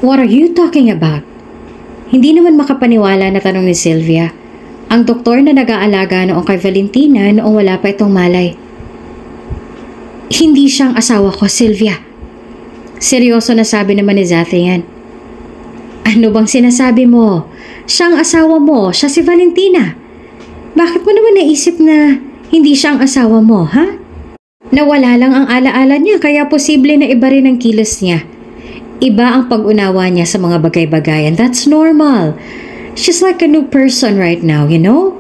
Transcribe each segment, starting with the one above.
What are you talking about? Hindi naman makapaniwala na tanong ni Sylvia, ang doktor na nag-aalaga noong kay Valentina noong wala pa itong malay. Hindi siyang asawa ko, Sylvia. Seryoso na sabi naman ni Zathian. Ano bang sinasabi mo? Siyang asawa mo, siya si Valentina. Bakit mo naman naisip na hindi siyang asawa mo, ha? Nawala lang ang alaala niya kaya posible na iba rin ang kilos niya. Iba ang pag-unawa niya sa mga bagay-bagay and that's normal. She's like a new person right now, you know?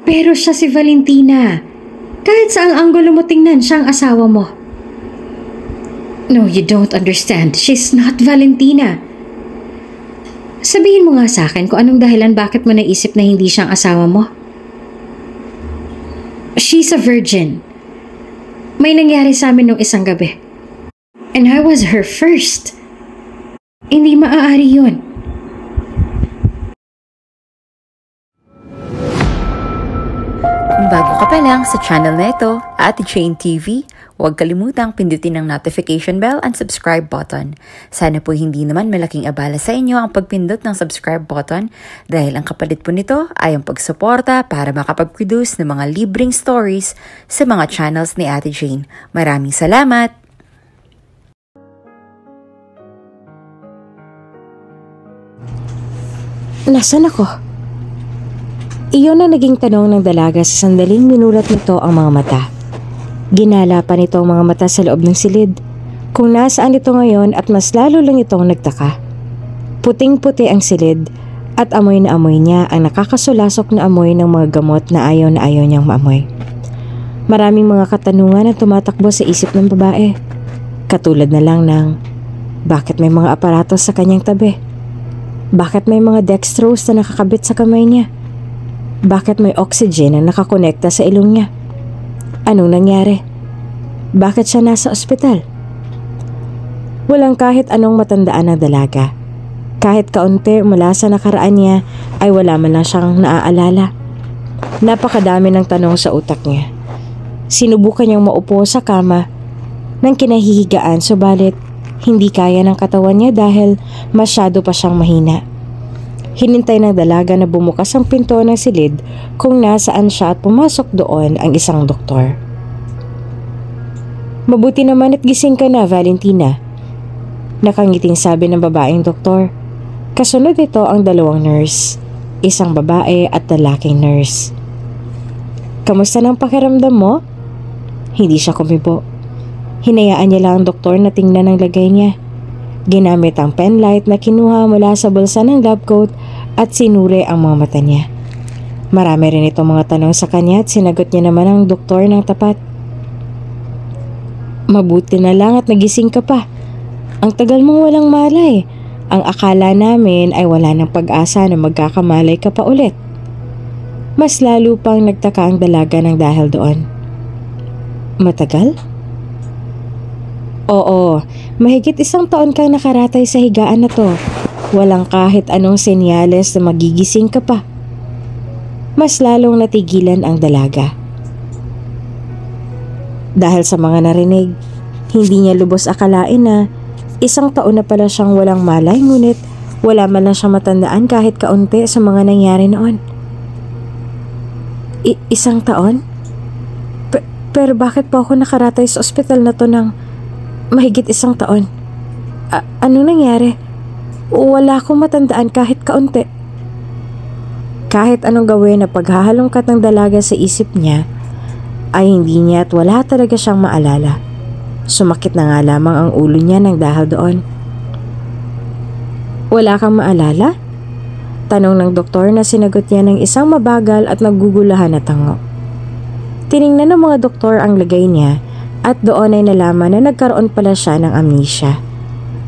Pero siya si Valentina. Kahit saang anggulo mo tingnan, siyang asawa mo. No, you don't understand. She's not Valentina. Sabihin mo nga sa akin kung anong dahilan bakit mo naisip na hindi siyang asawa mo. She's a virgin. May nangyari sa amin nung isang gabi. And I was her first. Hindi maaari yun. Kung bago ka pa lang sa channel na ito, Ate Jane TV, huwag kalimutang pindutin ang notification bell and subscribe button. Sana po hindi naman malaking abala sa inyo ang pagpindot ng subscribe button dahil ang kapalit po nito ay ang pagsuporta para makapag-produce ng mga libreng stories sa mga channels ni Ate Jane. Maraming salamat! Nasaan ako? Iyon ang naging tanong ng dalaga sa sandaling minulat nito ang mga mata. Ginala pa nito ang mga mata sa loob ng silid kung nasaan ito ngayon at mas lalo lang itong nagtaka. Puting-puti ang silid at amoy na amoy niya ang nakakasulasok na amoy ng mga gamot na ayaw niyang maamoy. Maraming mga katanungan ang tumatakbo sa isip ng babae. Katulad na lang ng, bakit may mga aparatos sa kanyang tabi? Bakit may mga dextrose na nakakabit sa kamay niya? Bakit may oxygen na nakakonekta sa ilong niya? Anong nangyari? Bakit siya nasa ospital? Walang kahit anong matandaan ng dalaga. Kahit kaunti mula sa nakaraan niya ay wala man lang siyang naaalala. Napakadami ng tanong sa utak niya. Sinubukan niyang maupo sa kama ng kinahihigaan subalit hindi kaya ng katawan niya dahil masyado pa siyang mahina. Hinintay ng dalaga na bumukas ang pinto ng silid kung nasaan siya at pumasok doon ang isang doktor. Mabuti naman at gising ka na, Valentina. Nakangiting sabi ng babaeng doktor. Kasunod ito ang dalawang nurse, isang babae at lalaking nurse. Kamusta ng pakiramdam mo? Hindi siya kumibo. Hinayaan niya lang ang doktor na tingnan ang lagay niya. Ginamit ang penlight na kinuha mula sa bulsa ng lab coat at sinuri ang mga mata niya. Marami rin itong mga tanong sa kanya at sinagot niya naman ang doktor ng tapat. Mabuti na lang at nagising ka pa. Ang tagal mong walang malay. Ang akala namin ay wala ng pag-asa na magkakamalay ka pa ulit. Mas lalo pang nagtaka ang dalaga ng dahil doon. Matagal? Oo, mahigit 1 taon kang nakaratay sa higaan na to. Walang kahit anong senyales na magigising ka pa. Mas lalong natigilan ang dalaga. Dahil sa mga narinig, hindi niya lubos akalain na 1 taon na pala siyang walang malay ngunit wala man lang siyang matandaan kahit kaunti sa mga nangyari noon. 1 taon? Pero bakit pa ako nakaratay sa ospital na to ng mahigit 1 taon? Anong nangyari? Wala akong matandaan kahit kaunti. Kahit anong gawin na paghahalongkat ng dalaga sa isip niya, ay hindi niya at wala talaga siyang maalala. Sumakit na nga lamang ang ulo niya ng dahil doon. Wala kang maalala? Tanong ng doktor na sinagot niya ng isang mabagal at nagugulahan na tango. Tiningnan ng mga doktor ang lagay niya at doon ay nalaman na nagkaroon pala siya ng amnesia.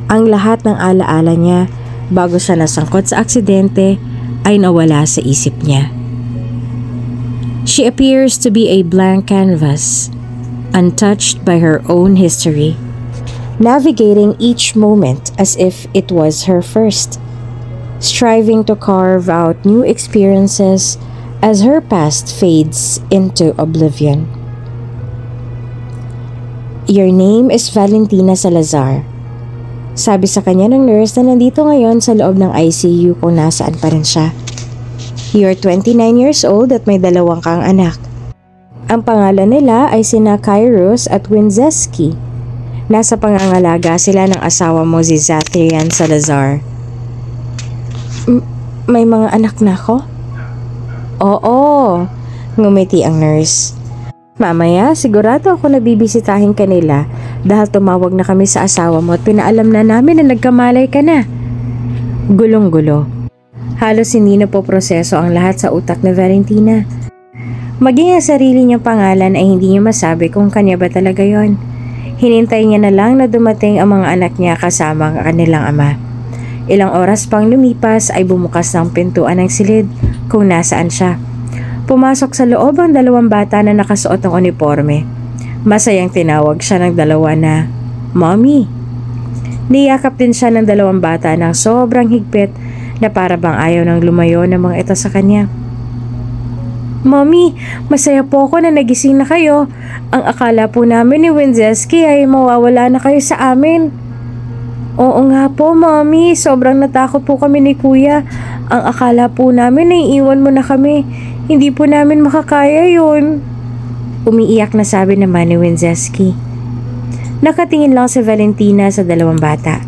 Ang lahat ng alaala niya bago siya nasangkot sa aksidente ay nawala sa isip niya. She appears to be a blank canvas, untouched by her own history, navigating each moment as if it was her first, striving to carve out new experiences as her past fades into oblivion. Your name is Valentina Salazar. Sabi sa kanya ng nurse na nandito ngayon sa loob ng ICU kung nasaan pa rin siya. You're 29 years old at may 2 kang anak. Ang pangalan nila ay sina Kairos at Winzeski. Nasa pangangalaga sila ng asawa mo si Zathrian Salazar. May mga anak na ako? Oo, ngumiti ang nurse. Mamaya, sigurado ako na bibisitahin kanila dahil tumawag na kami sa asawa mo at pinaalam na namin na nagkamalay ka na. Gulong-gulo. Halos hindi na po proseso ang lahat sa utak ni Valentina. Maging ang sarili niyang pangalan ay hindi niya masabi kung kanya ba talaga yon. Hinintay niya na lang na dumating ang mga anak niya kasama ang kanilang ama. Ilang oras pang lumipas ay bumukas ng pintuan ng silid kung nasaan siya. Pumasok sa loob ang 2 bata na nakasuot ng uniforme. Masayang tinawag siya ng 2 na, "Mommy." Niyakap din siya ng 2 bata ng sobrang higpit na para bang ayaw nang lumayo ng mga ito sa kanya. "Mommy, masaya po ako na nagising na kayo. Ang akala po namin ni Winzeski ay mawawala na kayo sa amin." "Oo nga po, Mommy. Sobrang natakot po kami ni Kuya. Ang akala po namin ay iwan mo na kami. Hindi po namin makakaya yun." Umiiyak na sabi naman ni Winzeski. Nakatingin lang si Valentina sa 2 bata.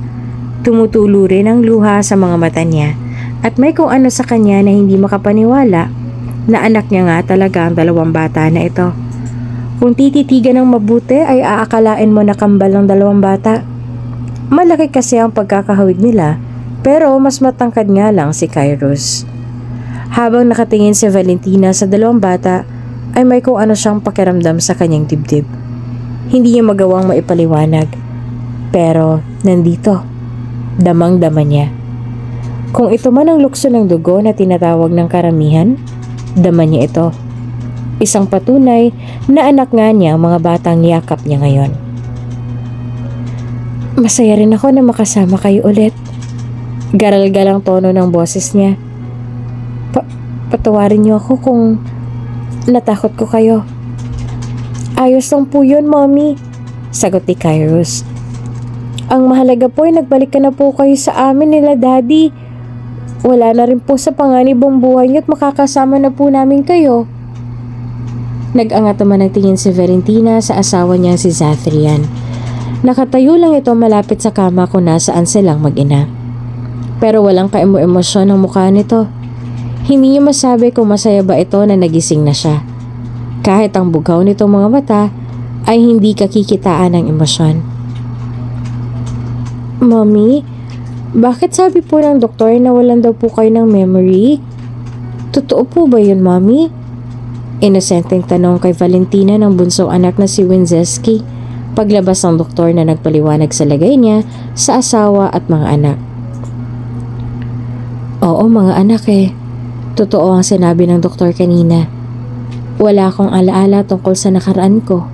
Tumutulo rin ang luha sa mga mata niya at may kung ano sa kanya na hindi makapaniwala na anak niya nga talaga ang 2 bata na ito. Kung tititigan ng mabuti ay aakalain mo na kambal ng 2 bata. Malaki kasi ang pagkakahawig nila pero mas matangkad nga lang si Kairos. Habang nakatingin si Valentina sa 2 bata ay may kung ano siyang pakiramdam sa kanyang dibdib. Hindi niya magawang maipaliwanag pero nandito, damang-dama niya. Kung ito man ang lukso ng dugo na tinatawag ng karamihan, dama niya ito. Isang patunay na anak nga niya ang mga batang niyakap niya ngayon. "Masaya rin ako na makasama kayo ulit." Garal-galang tono ng boses niya. Patawarin niyo ako kung natakot ko kayo." "Ayos lang po yun, Mommy," sagot ni Kairos. "Ang mahalaga po ay nagbalik ka na po kayo sa amin nila, Daddy. Wala na rin po sa panganib ang buhay niyo at makakasama na po namin kayo." Nag-angat naman ang tingin si Valentina sa asawa niyang si Zathrian. Nakatayo lang ito malapit sa kama kung nasaan silang mag-ina. Pero walang kaemo-emosyon ang mukha nito. Hindi niya masabi kung masaya ba ito na nagising na siya. Kahit ang bugaw nitong mga mata ay hindi kakikitaan ng emosyon. "Mommy, bakit sabi po ng doktor na walan daw po kayo ng memory? Totoo po ba yun, Mommy?" Inosenteng tanong kay Valentina ng bunsong anak na si Winzeski paglabas ng doktor na nagpaliwanag sa lagay niya sa asawa at mga anak. "Oo, mga anak Totoo ang sinabi ng doktor kanina. Wala akong alaala tungkol sa nakaraan ko."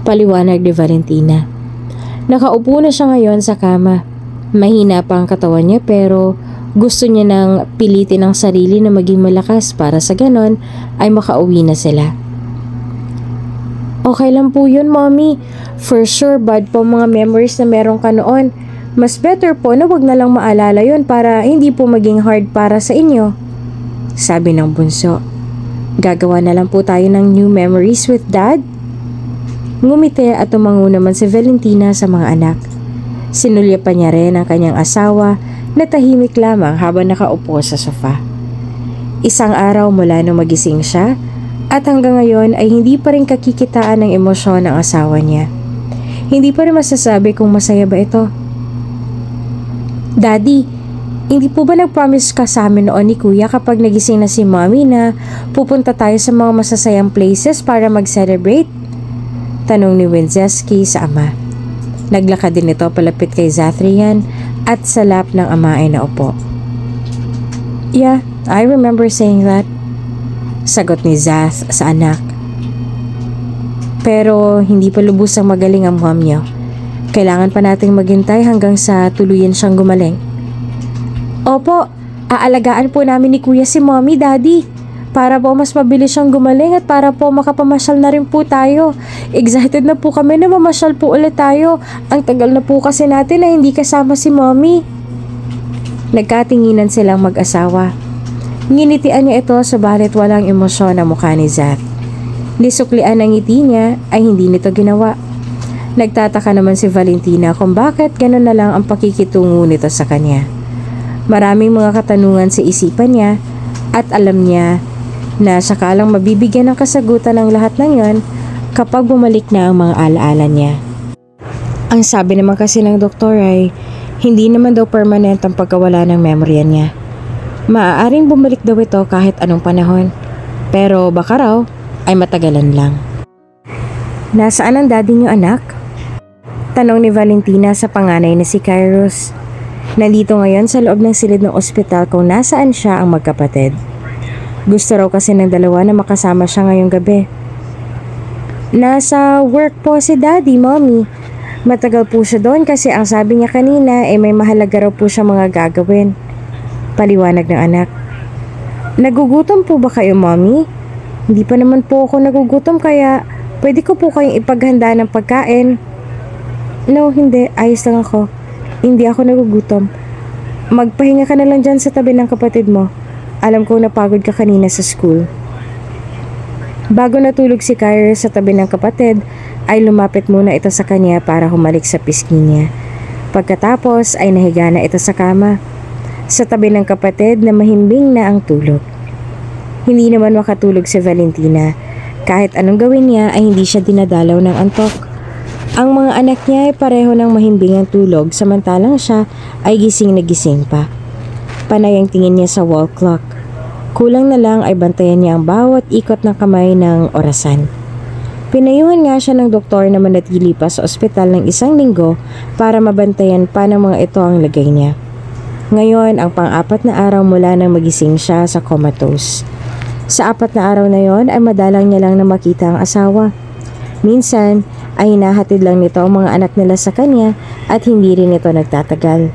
Paliwanag ni Valentina. Nakaupo na siya ngayon sa kama. Mahina pa ang katawan niya pero gusto niya nang pilitin ang sarili na maging malakas para sa ganon ay makauwi na sila. "Okay lang po yun, Mommy. For sure, bad po mga memories na meron ka noon. Mas better po na wag na lang maalala yun para hindi po maging hard para sa inyo," sabi ng bunso. "Gagawa na lang po tayo ng new memories with Dad." Ngumiti at tumango naman si Valentina sa mga anak. Sinulya pa niya rin ang kanyang asawa na tahimik lamang habang nakaupo sa sofa. Isang araw mula nung magising siya at hanggang ngayon ay hindi pa rin kakikitaan ng emosyon ng asawa niya. Hindi pa rin masasabi kung masaya ba ito. "Daddy, hindi po ba nag-promise ka sa amin noon ni Kuya kapag nagising na si Mommy na pupunta tayo sa mga masasayang places para mag-celebrate?" Tanong ni Winzeski sa ama. Naglakad din ito palapit kay Zathrian at sa lap ng ama ay naupo. "Yeah, I remember saying that," sagot ni Zath sa anak. "Pero hindi pa lubusang magaling ang mom niyo. Kailangan pa nating maghintay hanggang sa tuluyan siyang gumaling." "Opo, aalagaan po namin ni Kuya si Mommy, Daddy. para po mas mabilis siyang gumaling at para po makapamasyal na rin po tayo. Excited na po kami na mamasyal po ulit tayo. Ang tagal na po kasi natin na hindi kasama si Mommy. Nagkatinginan silang mag-asawa. Nginitian niya ito subalit walang emosyon ang mukha ni Zath. Nisuklian ang ngiti niya ay hindi nito ginawa. Nagtataka naman si Valentina kung bakit gano'n na lang ang pakikitungo nito sa kanya. Maraming mga katanungan sa isipan niya at alam niya na sakalang mabibigyan ng kasagutan ng lahat ng yon kapag bumalik na ang mga alaala niya. Ang sabi naman kasi ng doktor ay hindi naman daw permanent ang pagkawala ng memorya niya. Maaaring bumalik daw ito kahit anong panahon, pero baka raw ay matagalan lang. Nasaan ang daddy niyo, anak? Tanong ni Valentina sa panganay na si Kairos. Nandito ngayon sa loob ng silid ng ospital kung nasaan siya ang magkapatid. Gusto raw kasi ng dalawa na makasama siya ngayong gabi. Nasa work po si Daddy, Mommy. Matagal po siya doon kasi ang sabi niya kanina ay may mahalaga raw po siya mga gagawin. Paliwanag ng anak. Nagugutom po ba kayo, Mommy? Hindi pa naman po ako nagugutom kaya pwede ko po kayong ipaghanda ng pagkain. No, hindi. Ayos lang ako. Hindi ako nagugutom. Magpahinga ka na lang dyan sa tabi ng kapatid mo. Alam ko napagod ka kanina sa school. Bago natulog si Kyra sa tabi ng kapatid, ay lumapit muna ito sa kanya para humalik sa pisngi niya. Pagkatapos ay nahiga na ito sa kama. Sa tabi ng kapatid na mahimbing na ang tulog. Hindi naman makatulog si Valentina. Kahit anong gawin niya ay hindi siya dinadalaw ng antok. Ang mga anak niya ay pareho ng mahimbing ang tulog samantalang siya ay gising na gising pa. Panay ang tingin niya sa wall clock. Kulang na lang ay bantayan niya ang bawat ikot ng kamay ng orasan. Pinayuhan nga siya ng doktor na manatili pa sa ospital ng 1 linggo para mabantayan pa ng mga ito ang lagay niya. Ngayon ang pang-4 na araw mula nang magising siya sa comatose. Sa 4 na araw na yon ay madalang niya lang na makita ang asawa. Minsan ay hinahatid lang nito ang mga anak nila sa kanya at hindi rin ito nagtatagal.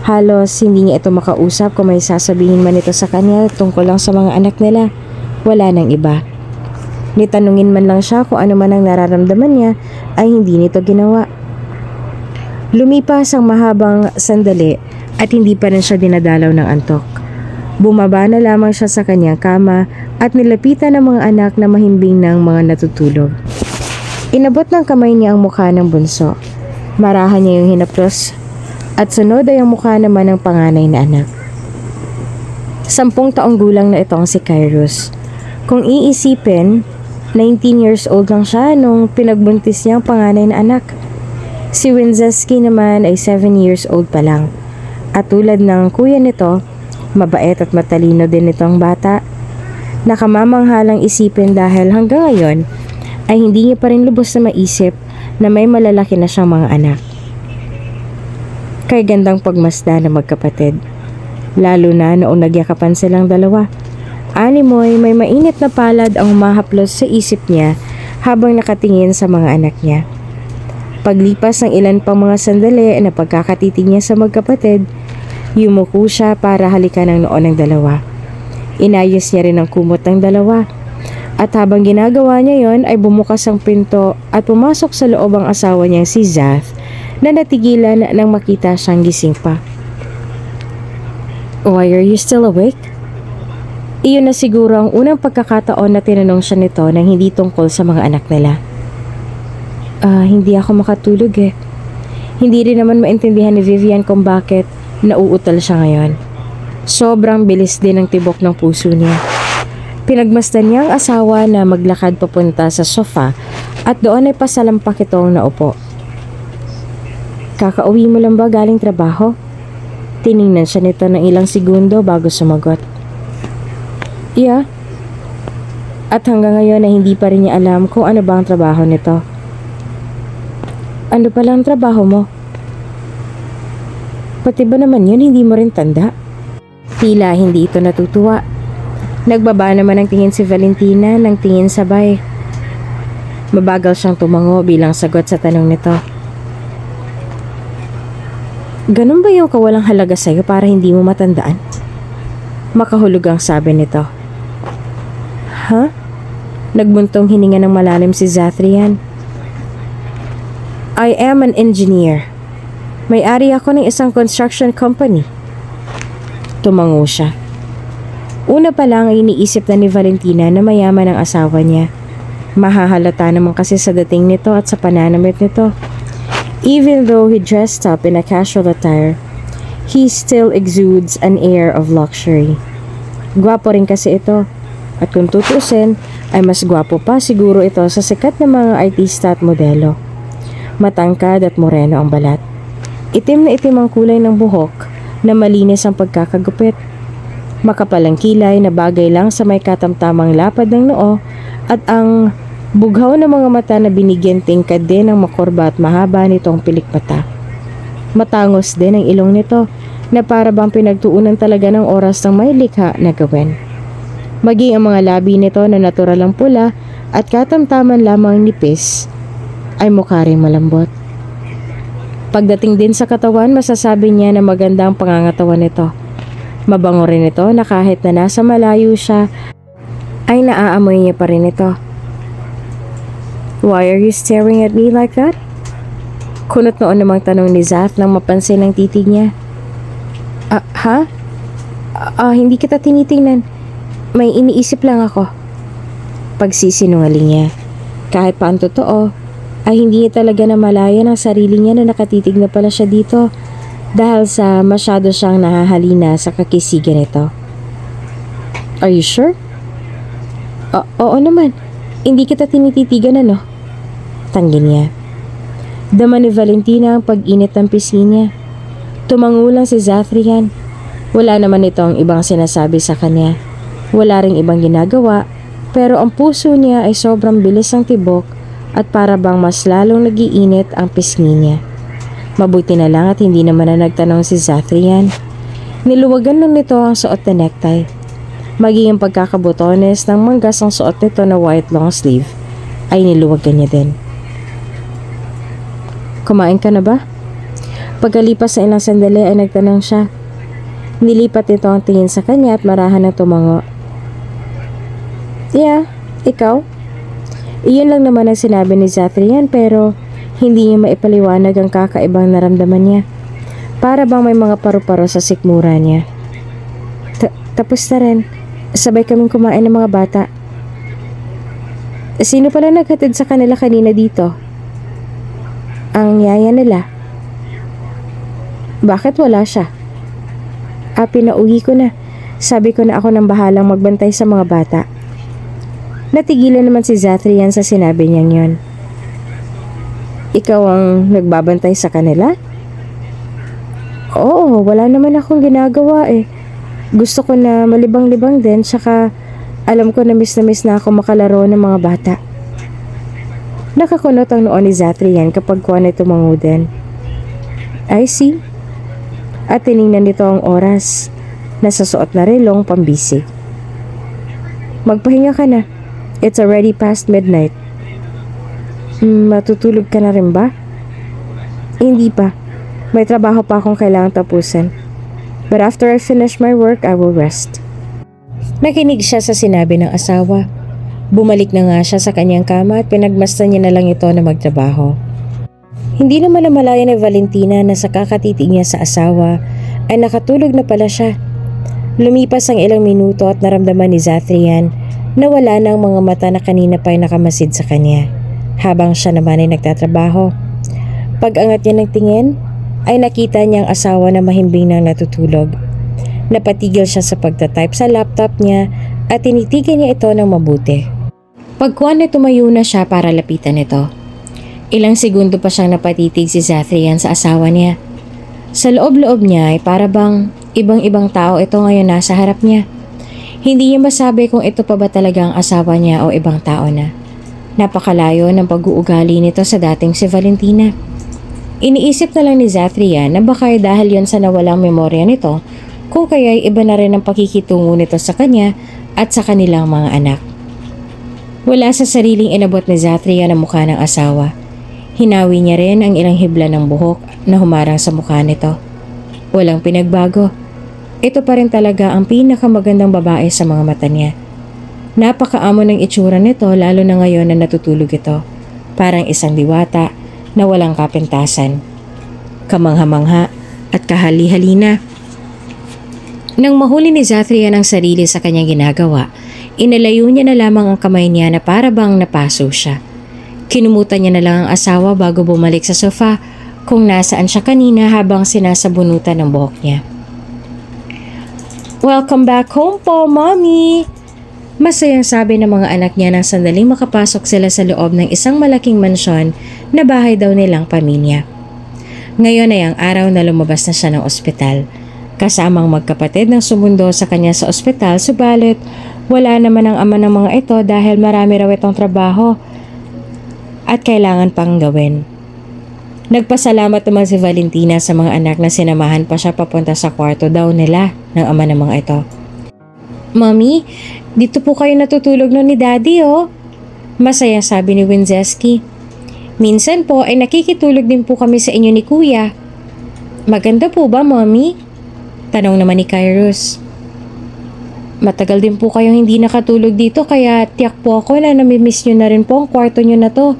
Halos hindi niya ito makausap kung may sasabihin man ito sa kanya tungkol lang sa mga anak nila. Wala nang iba. Nitanungin man lang siya kung ano man ang nararamdaman niya ay hindi nito ginawa. Lumipas ang mahabang sandali at hindi pa rin siya dinadalaw ng antok. Bumaba na lamang siya sa kanyang kama at nilapitan ng mga anak na mahimbing ng mga natutulog. Inabot ng kamay niya ang mukha ng bunso. Marahan niya yung hinaplos at sunod ay ang mukha naman ng panganay na anak. 10 taong gulang na itong si Kairos. Kung iisipin, 19 years old lang siya nung pinagbuntis niya ang panganay na anak. Si Winzeski naman ay 7 years old pa lang. At tulad ng kuya nito, mabait at matalino din itong bata. Nakamamanghalang isipin dahil hanggang ngayon ay hindi niya pa rin lubos na maisip na may malalaki na siyang mga anak. Kay gandang pagmasda na magkapatid. Lalo na noong nagyakapan silang dalawa. Animoy may mainit na palad ang humahaplos sa isip niya habang nakatingin sa mga anak niya. Paglipas ng ilan pang mga sandali na pagkakatitig niya sa magkapatid, yumuko siya para halikan ang noo ng dalawa. Inayos niya rin ang kumot ng dalawa. At habang ginagawa niya yon ay bumukas ang pinto at pumasok sa loob ang asawa niyang si Zath na natigilan nang makita siyang gising pa. Why are you still awake? Iyon na siguro ang unang pagkakataon na tinanong siya nito nang hindi tungkol sa mga anak nila. Hindi ako makatulog eh. Hindi rin naman maintindihan ni Vivian kung bakit nauutal siya ngayon. Sobrang bilis din ang tibok ng puso niya. Pinagmasdan niya ang asawa na maglakad papunta sa sofa at doon ay pasalampak itong naupo. Kakauwi mo lang ba galing trabaho? Tiningnan siya nito ng ilang segundo bago sumagot. Yeah. At hanggang ngayon ay hindi pa rin niya alam kung ano ba ang trabaho nito. Ano pala ang trabaho mo? Pati ba naman yun hindi mo rin tanda? Tila hindi ito natutuwa. Nagbaba naman ang tingin si Valentina ng tingin sabay. Mabagal siyang tumango bilang sagot sa tanong nito. Ganun ba yung kawalang halaga sa'yo para hindi mo matandaan? Makahulog ang sabi nito. Ha? Nagbuntong hininga ng malalim si Zathrian. I am an engineer. May-ari ako ng isang construction company. Tumango siya. Una pa lang ay iniisip na ni Valentina na mayaman ang asawa niya. Mahahalata naman kasi sa dating nito at sa pananamit nito. Even though he dressed up in a casual attire, he still exudes an air of luxury. Gwapo rin kasi ito. At kung tutusin, ay mas gwapo pa siguro ito sa sikat na mga artista at modelo. Matangkad at moreno ang balat. Itim na itim ang kulay ng buhok na malinis ang pagkakagupit. Makapal ang kilay na bagay lang sa may katamtamang lapad ng noo at ang bughaw ng mga mata na binigyan tingkad din ng makorba at mahaba nitong pilikmata. Matangos din ang ilong nito na para bang pinagtuunan talaga ng oras ng may likha na gawin. Maging ang mga labi nito na natural ang pula at katamtaman lamang nipis ay mukha ring malambot. Pagdating din sa katawan, masasabi niya na maganda ang pangangatawan nito. Mabango rin ito na kahit na nasa malayo siya, ay naaamoy niya pa rin ito. Why are you staring at me like that? Kunot noon namang tanong ni Zath nang mapansin ang titig niya. Ha? Hindi kita tinitingnan. May iniisip lang ako. Pagsisinungaling niya. Kahit pa ang totoo, ay hindi niya talaga namalayan ang sarili niya na nakatitig na pala siya dito dahil sa masyado siyang nahahalina sa kakisigan nito. Are you sure? Oo naman. Hindi kita tinititigan ano? Tanggin niya. Dama ni Valentina ang pag-init ng pisngi niya. Tumango lang si Zathrian. Wala naman ito ang ibang sinasabi sa kanya. Wala ring ibang ginagawa, pero ang puso niya ay sobrang bilis ng tibok at para bang mas lalong nagiinit ang pisngi niya. Mabuti na lang at hindi naman na nagtanong si Zathrian. Niluwagan lang nito ang suot na necktie. Maging ang pagkakabotones ng manggas ang suot nito na white long sleeve ay niluwagan niya din. Kumain ka na ba? Pagkalipas sa ilang sandali ay nagtanong siya. Nilipat nito ang tingin sa kanya at marahan ng tumango. Yeah, ikaw? Iyon lang naman ang sinabi ni Zathrian pero hindi niya maipaliwanag ang kakaibang naramdaman niya. Para bang may mga paru-paro sa sikmura niya. Tapos na rin. Sabay kaming kumain ng mga bata. Sino pala naghatid sa kanila kanina dito? Ang yaya nila. Bakit wala siya? Pinauwi ko na. Sabi ko na ako nang bahalang magbantay sa mga bata. Natigilan naman si Zathrian sa sinabi niyang yon. Ikaw ang nagbabantay sa kanila? Oo, wala naman akong ginagawa eh. Gusto ko na malibang-libang din, tsaka alam ko na miss na ako makalaro ng mga bata. Nakakunot ang noon ni Zathrian kapag kuha na tumango din. I see. At tiningnan nito ang oras. Nasasuot na relong pambisig. Magpahinga ka na. It's already past midnight. Matutulog ka na rin ba? Hindi pa. May trabaho pa akong kailangang tapusin. But after I finish my work, I will rest. Nakinig siya sa sinabi ng asawa. Bumalik na nga siya sa kanyang kama at pinagmasdan niya na lang ito na magtrabaho. Hindi naman namalaya ni Valentina na sa kakatitig niya sa asawa ay nakatulog na pala siya. Lumipas ang ilang minuto at naramdaman ni Zathrian na wala na ang mga mata na kanina pa ay nakamasid sa kanya, habang siya naman ay nagtatrabaho. Pag-angat niya ng tingin, ay nakita niya ang asawa na mahimbing nang natutulog. Napatigil siya sa pagtatype sa laptop niya at tinitigan niya ito ng mabuti. Pagkuhan na tumayo na siya para lapitan ito. Ilang segundo pa siyang napatitig si Zathrian sa asawa niya. Sa loob-loob niya ay para bang ibang-ibang tao ito ngayon nasa harap niya. Hindi niya masabi kung ito pa ba talaga ang asawa niya o ibang tao na. Napakalayo ng pag-uugali nito sa dating si Valentina. Iniisip na lang ni Zathrian na baka dahil yon sa nawalang memorya nito, kung kaya'y iba na rin ang pakikitungo nito sa kanya at sa kanilang mga anak. Wala sa sariling inabot ni Zathrian ang mukha ng asawa. Hinawi niya rin ang ilang hibla ng buhok na humarang sa mukha nito. Walang pinagbago. Ito pa rin talaga ang pinakamagandang babae sa mga mata niya. Napakaamo ng itsura nito lalo na ngayon na natutulog ito. Parang isang diwata na walang kapintasan. Kamangha-mangha at kahali-halina. Nang mahuli ni Zathrian ang sarili sa kanyang ginagawa, inalayo niya na lamang ang kamay niya na para bang napaso siya. Kinumutan niya na lang ang asawa bago bumalik sa sofa kung nasaan siya kanina habang sinasabunutan ng buhok niya. "Welcome back home po, Mommy!" Masayang sabi ng mga anak niya nang sandaling makapasok sila sa loob ng isang malaking mansyon na bahay daw nilang pamilya. Ngayon ay ang araw na lumabas na siya ng ospital. Kasamang magkapatid ng sumundo sa kanya sa ospital, subalit wala naman ang ama ng mga ito dahil marami raw itong trabaho at kailangan pang gawin. Nagpasalamat naman si Valentina sa mga anak na sinamahan pa siya papunta sa kwarto daw nila ng ama ng mga ito. "Mommy, dito po kayo natutulog nun ni Daddy oh." Masayang sabi ni Wenzeski. "Minsan po ay nakikitulog din po kami sa inyo ni Kuya." "Maganda po ba, Mommy?" Tanong naman ni Kairos. "Matagal din po kayong hindi nakatulog dito kaya tiyak po ako na namimiss nyo na rin po ang kwarto nyo na to."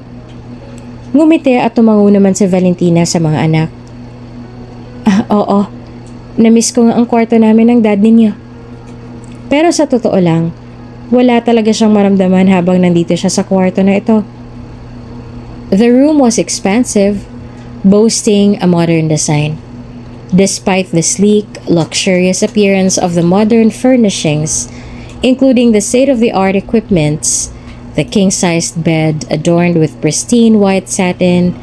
Ngumiti at tumango naman si Valentina sa mga anak. Oo, namiss ko nga ang kwarto namin ng dad ninyo." Pero sa totoo lang, wala talaga siyang maramdaman habang nandito siya sa kwarto na ito. The room was expansive, boasting a modern design. Despite the sleek, luxurious appearance of the modern furnishings, including the state-of-the-art equipments, the king-sized bed adorned with pristine white satin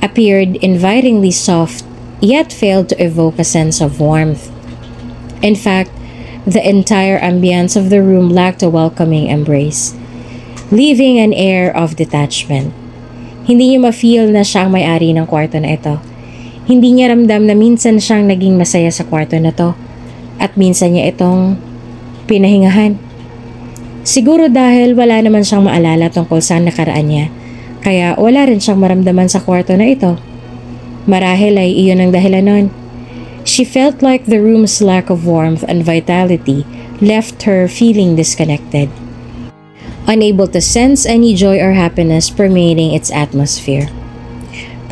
appeared invitingly soft yet failed to evoke a sense of warmth. In fact, the entire ambience of the room lacked a welcoming embrace, leaving an air of detachment. Hindi niya ma-feel na siya ang may-ari ng kwarto na ito. Hindi niya ramdam na minsan siyang naging masaya sa kwarto na to at minsan niya itong pinahingahan. Siguro dahil wala naman siyang maalala tungkol sa nakaraan niya, kaya wala rin siyang maramdaman sa kwarto na ito. Marahil ay iyon ang dahilan nun. She felt like the room's lack of warmth and vitality left her feeling disconnected, unable to sense any joy or happiness permeating its atmosphere.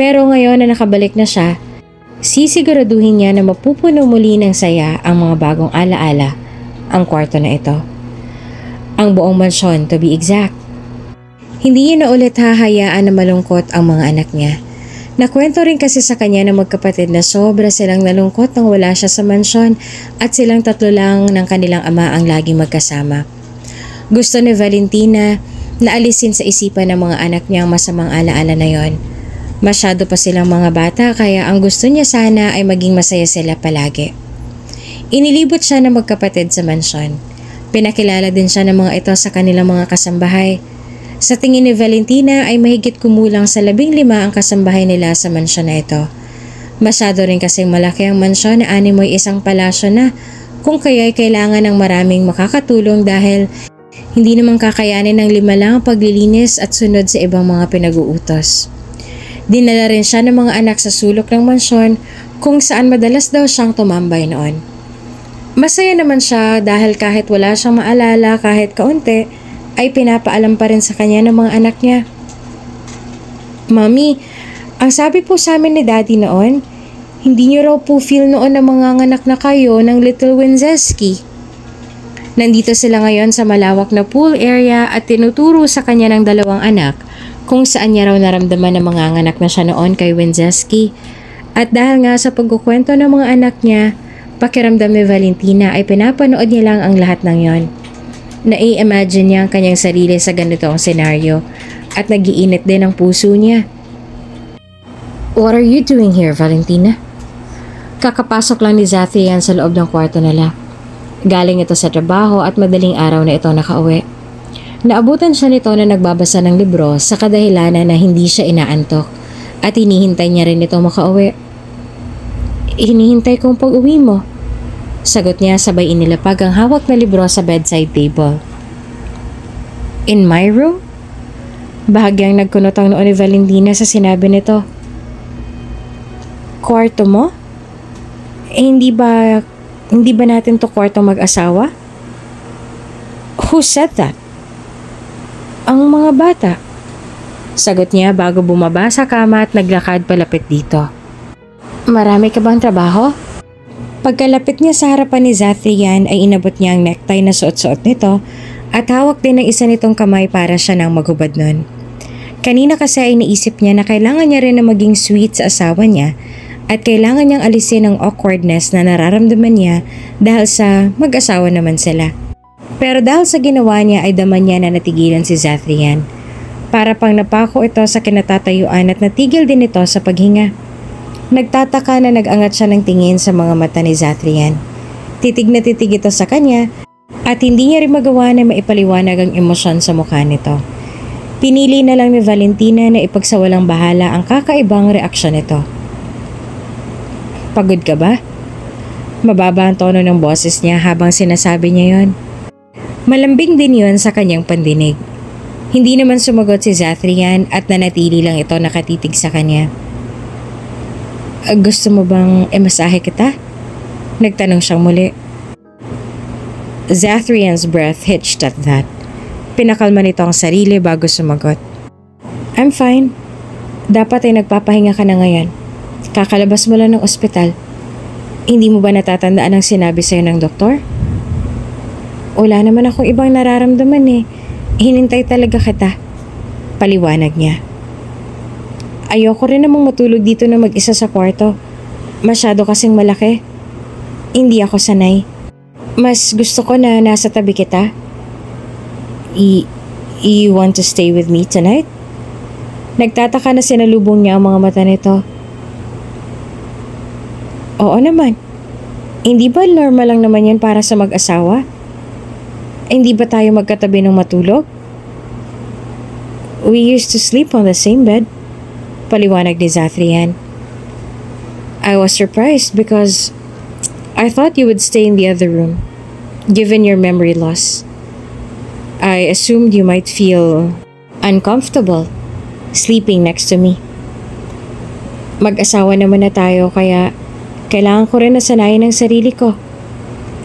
Pero ngayon na nakabalik na siya, sisiguraduhin niya na mapupuno muli ng saya ang mga bagong alaala ang kwarto na ito. Ang buong mansyon, to be exact. Hindi niya na ulit hahayaan na malungkot ang mga anak niya. Nakwento rin kasi sa kanya na magkapatid na sobra silang nalungkot nang wala siya sa mansyon at silang tatlo lang ng kanilang ama ang laging magkasama. Gusto ni Valentina na alisin sa isipan ng mga anak niya ang masamang alaala na yon. Masyado pa silang mga bata kaya ang gusto niya sana ay maging masaya sila palagi. Inilibot siya ng magkapatid sa mansyon. Pinakilala din siya ng mga ito sa kanilang mga kasambahay. Sa tingin ni Valentina ay mahigit kumulang sa 15 ang kasambahay nila sa mansyon na ito. Masyado rin kasing malaki ang mansyon na animoy isang palasyo na kung kaya'y kailangan ng maraming makakatulong dahil hindi naman kakayanin ng 5 lang ang paglilinis at sunod sa ibang mga pinag-uutos. Dinala rin siya ng mga anak sa sulok ng mansyon kung saan madalas daw siyang tumambay noon. Masaya naman siya dahil kahit wala siyang maalala kahit kaunti, ay pinapaalam pa rin sa kanya ng mga anak niya. "Mami, ang sabi po sa amin ni Daddy noon, hindi niyo raw po feel noon na manganganak na kayo ng Little Wenzeski." Nandito sila ngayon sa malawak na pool area at tinuturo sa kanya ng 2 anak kung saan niya raw naramdaman na manganganak na siya noon kay Wenzeski. At dahil nga sa pagkukwento ng mga anak niya, pakiramdam ni Valentina ay pinapanood niya lang ang lahat ng yon. Nai-imagine niya ang kanyang sarili sa ganitong senaryo at nagiinit din ang puso niya. "What are you doing here, Valentina?" Kakapasok lang ni Zathrian sa loob ng kwarto nila. Galing ito sa trabaho at madaling araw na ito nakauwi. Naabutan siya nito na nagbabasa ng libro sa kadahilanan na hindi siya inaantok at hinihintay niya rin ito makauwi. "Hinihintay kong pag-uwi mo," sagot niya sabay inilapag ang hawak na libro sa bedside table. "In my room?" Bahagyang nagkunot ang noo ni Valentina sa sinabi nito. "Kwarto mo? Hindi ba natin to kwarto mag-asawa?" "Who said that?" Ang mga bata. Sagot niya bago bumaba sa kama at naglakad palapit dito. Marami ka bang trabaho? Pagkalapit niya sa harapan ni Zathrian ay inabot niya ang necktie na suot-suot nito at hawak din ng isa nitong kamay para siya nang maghubad nun. Kanina kasi ay naisip niya na kailangan niya rin na maging sweet sa asawa niya at kailangan niyang alisin ang awkwardness na nararamdaman niya dahil sa mag-asawa naman sila. Pero dahil sa ginawa niya ay daman niya na natigilan si Zathrian. Para pang napako ito sa kinatatayuan at natigil din ito sa paghinga. Nagtataka na nag-angat siya ng tingin sa mga mata ni Zathrian. Titig na titig ito sa kanya at hindi niya rin magawa na maipaliwanag ang emosyon sa mukha nito. Pinili na lang ni Valentina na ipagsawalang bahala ang kakaibang reaksyon nito. Pagod ka ba? Mababa ang tono ng boses niya habang sinasabi niya yon. Malambing din yon sa kanyang pandinig. Hindi naman sumagot si Zathrian at nanatili lang ito nakatitig sa kanya. Gusto mo bang emasahe kita? Nagtanong siyang muli. Zathrian's breath hitched at that. Pinakalma nito ang sarili bago sumagot. I'm fine. Dapat ay nagpapahinga ka na ngayon. Kakalabas mo lang ng ospital. Hindi mo ba natatandaan ang sinabi sa'yo ng doktor? Wala naman akong ibang nararamdaman eh. Hinintay talaga kita. Paliwanag niya. Ayoko rin namang matulog dito na mag-isa sa kwarto. Masyado kasing malaki. Hindi ako sanay. Mas gusto ko na nasa tabi kita. You want to stay with me tonight? Nagtataka na sinalubong niya ang mga mata nito. Oo naman. Hindi ba normal lang naman yan para sa mag-asawa? Hindi ba tayo magkatabi ng matulog? We used to sleep on the same bed. Paliwanag ni Zathrian. I was surprised because I thought you would stay in the other room, given your memory loss. I assumed you might feel uncomfortable sleeping next to me. Mag-asawa naman na tayo kaya kailangan ko rin nasanayin ang sarili ko.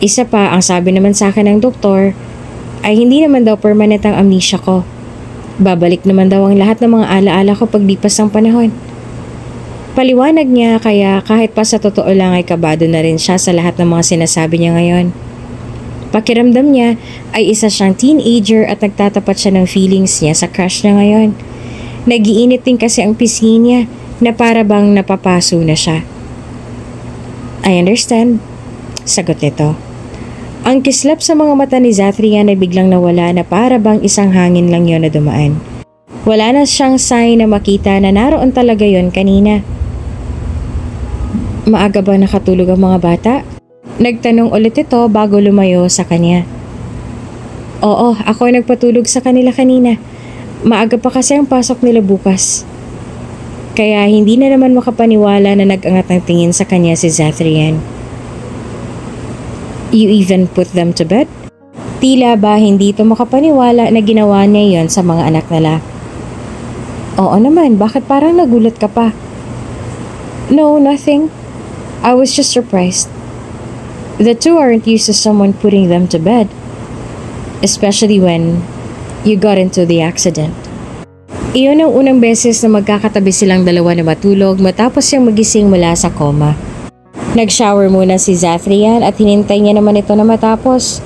Isa pa, ang sabi naman sa akin ng doktor ay hindi naman daw permanent ang amnesia ko. Babalik naman daw ang lahat ng mga alaala ko paglipas ng panahon. Paliwanag niya kaya kahit pa sa totoo lang ay kabado na rin siya sa lahat ng mga sinasabi niya ngayon. Pakiramdam niya ay isa siyang teenager at nagtatapat siya ng feelings niya sa crush niya ngayon. Nagiinit din kasi ang pisngi niya na para bang napapaso na siya. I understand, sagot nito. Ang kislap sa mga mata ni Zathrian ay biglang nawala na para bang isang hangin lang yon na dumaan. Wala na siyang sign na makita na naroon talaga yon kanina. Maaga ba nakatulog ang mga bata? Nagtanong ulit ito bago lumayo sa kanya. Oo, ako ay nagpatulog sa kanila kanina. Maaga pa kasi ang pasok nila bukas. Kaya hindi na naman makapaniwala na nag-angat ng tingin sa kanya si Zathrian. You even put them to bed? Tila ba hindi ito makapaniwala na ginawa niya yon sa mga anak nila. Oo naman, bakit parang nagulat ka pa? No, nothing. I was just surprised. The two aren't used to someone putting them to bed. Especially when you got into the accident. Iyon ang unang beses na magkakatabi silang dalawa na matulog matapos siyang magising mula sa coma. Nag-shower muna si Zathrian at hinintay niya naman ito na matapos.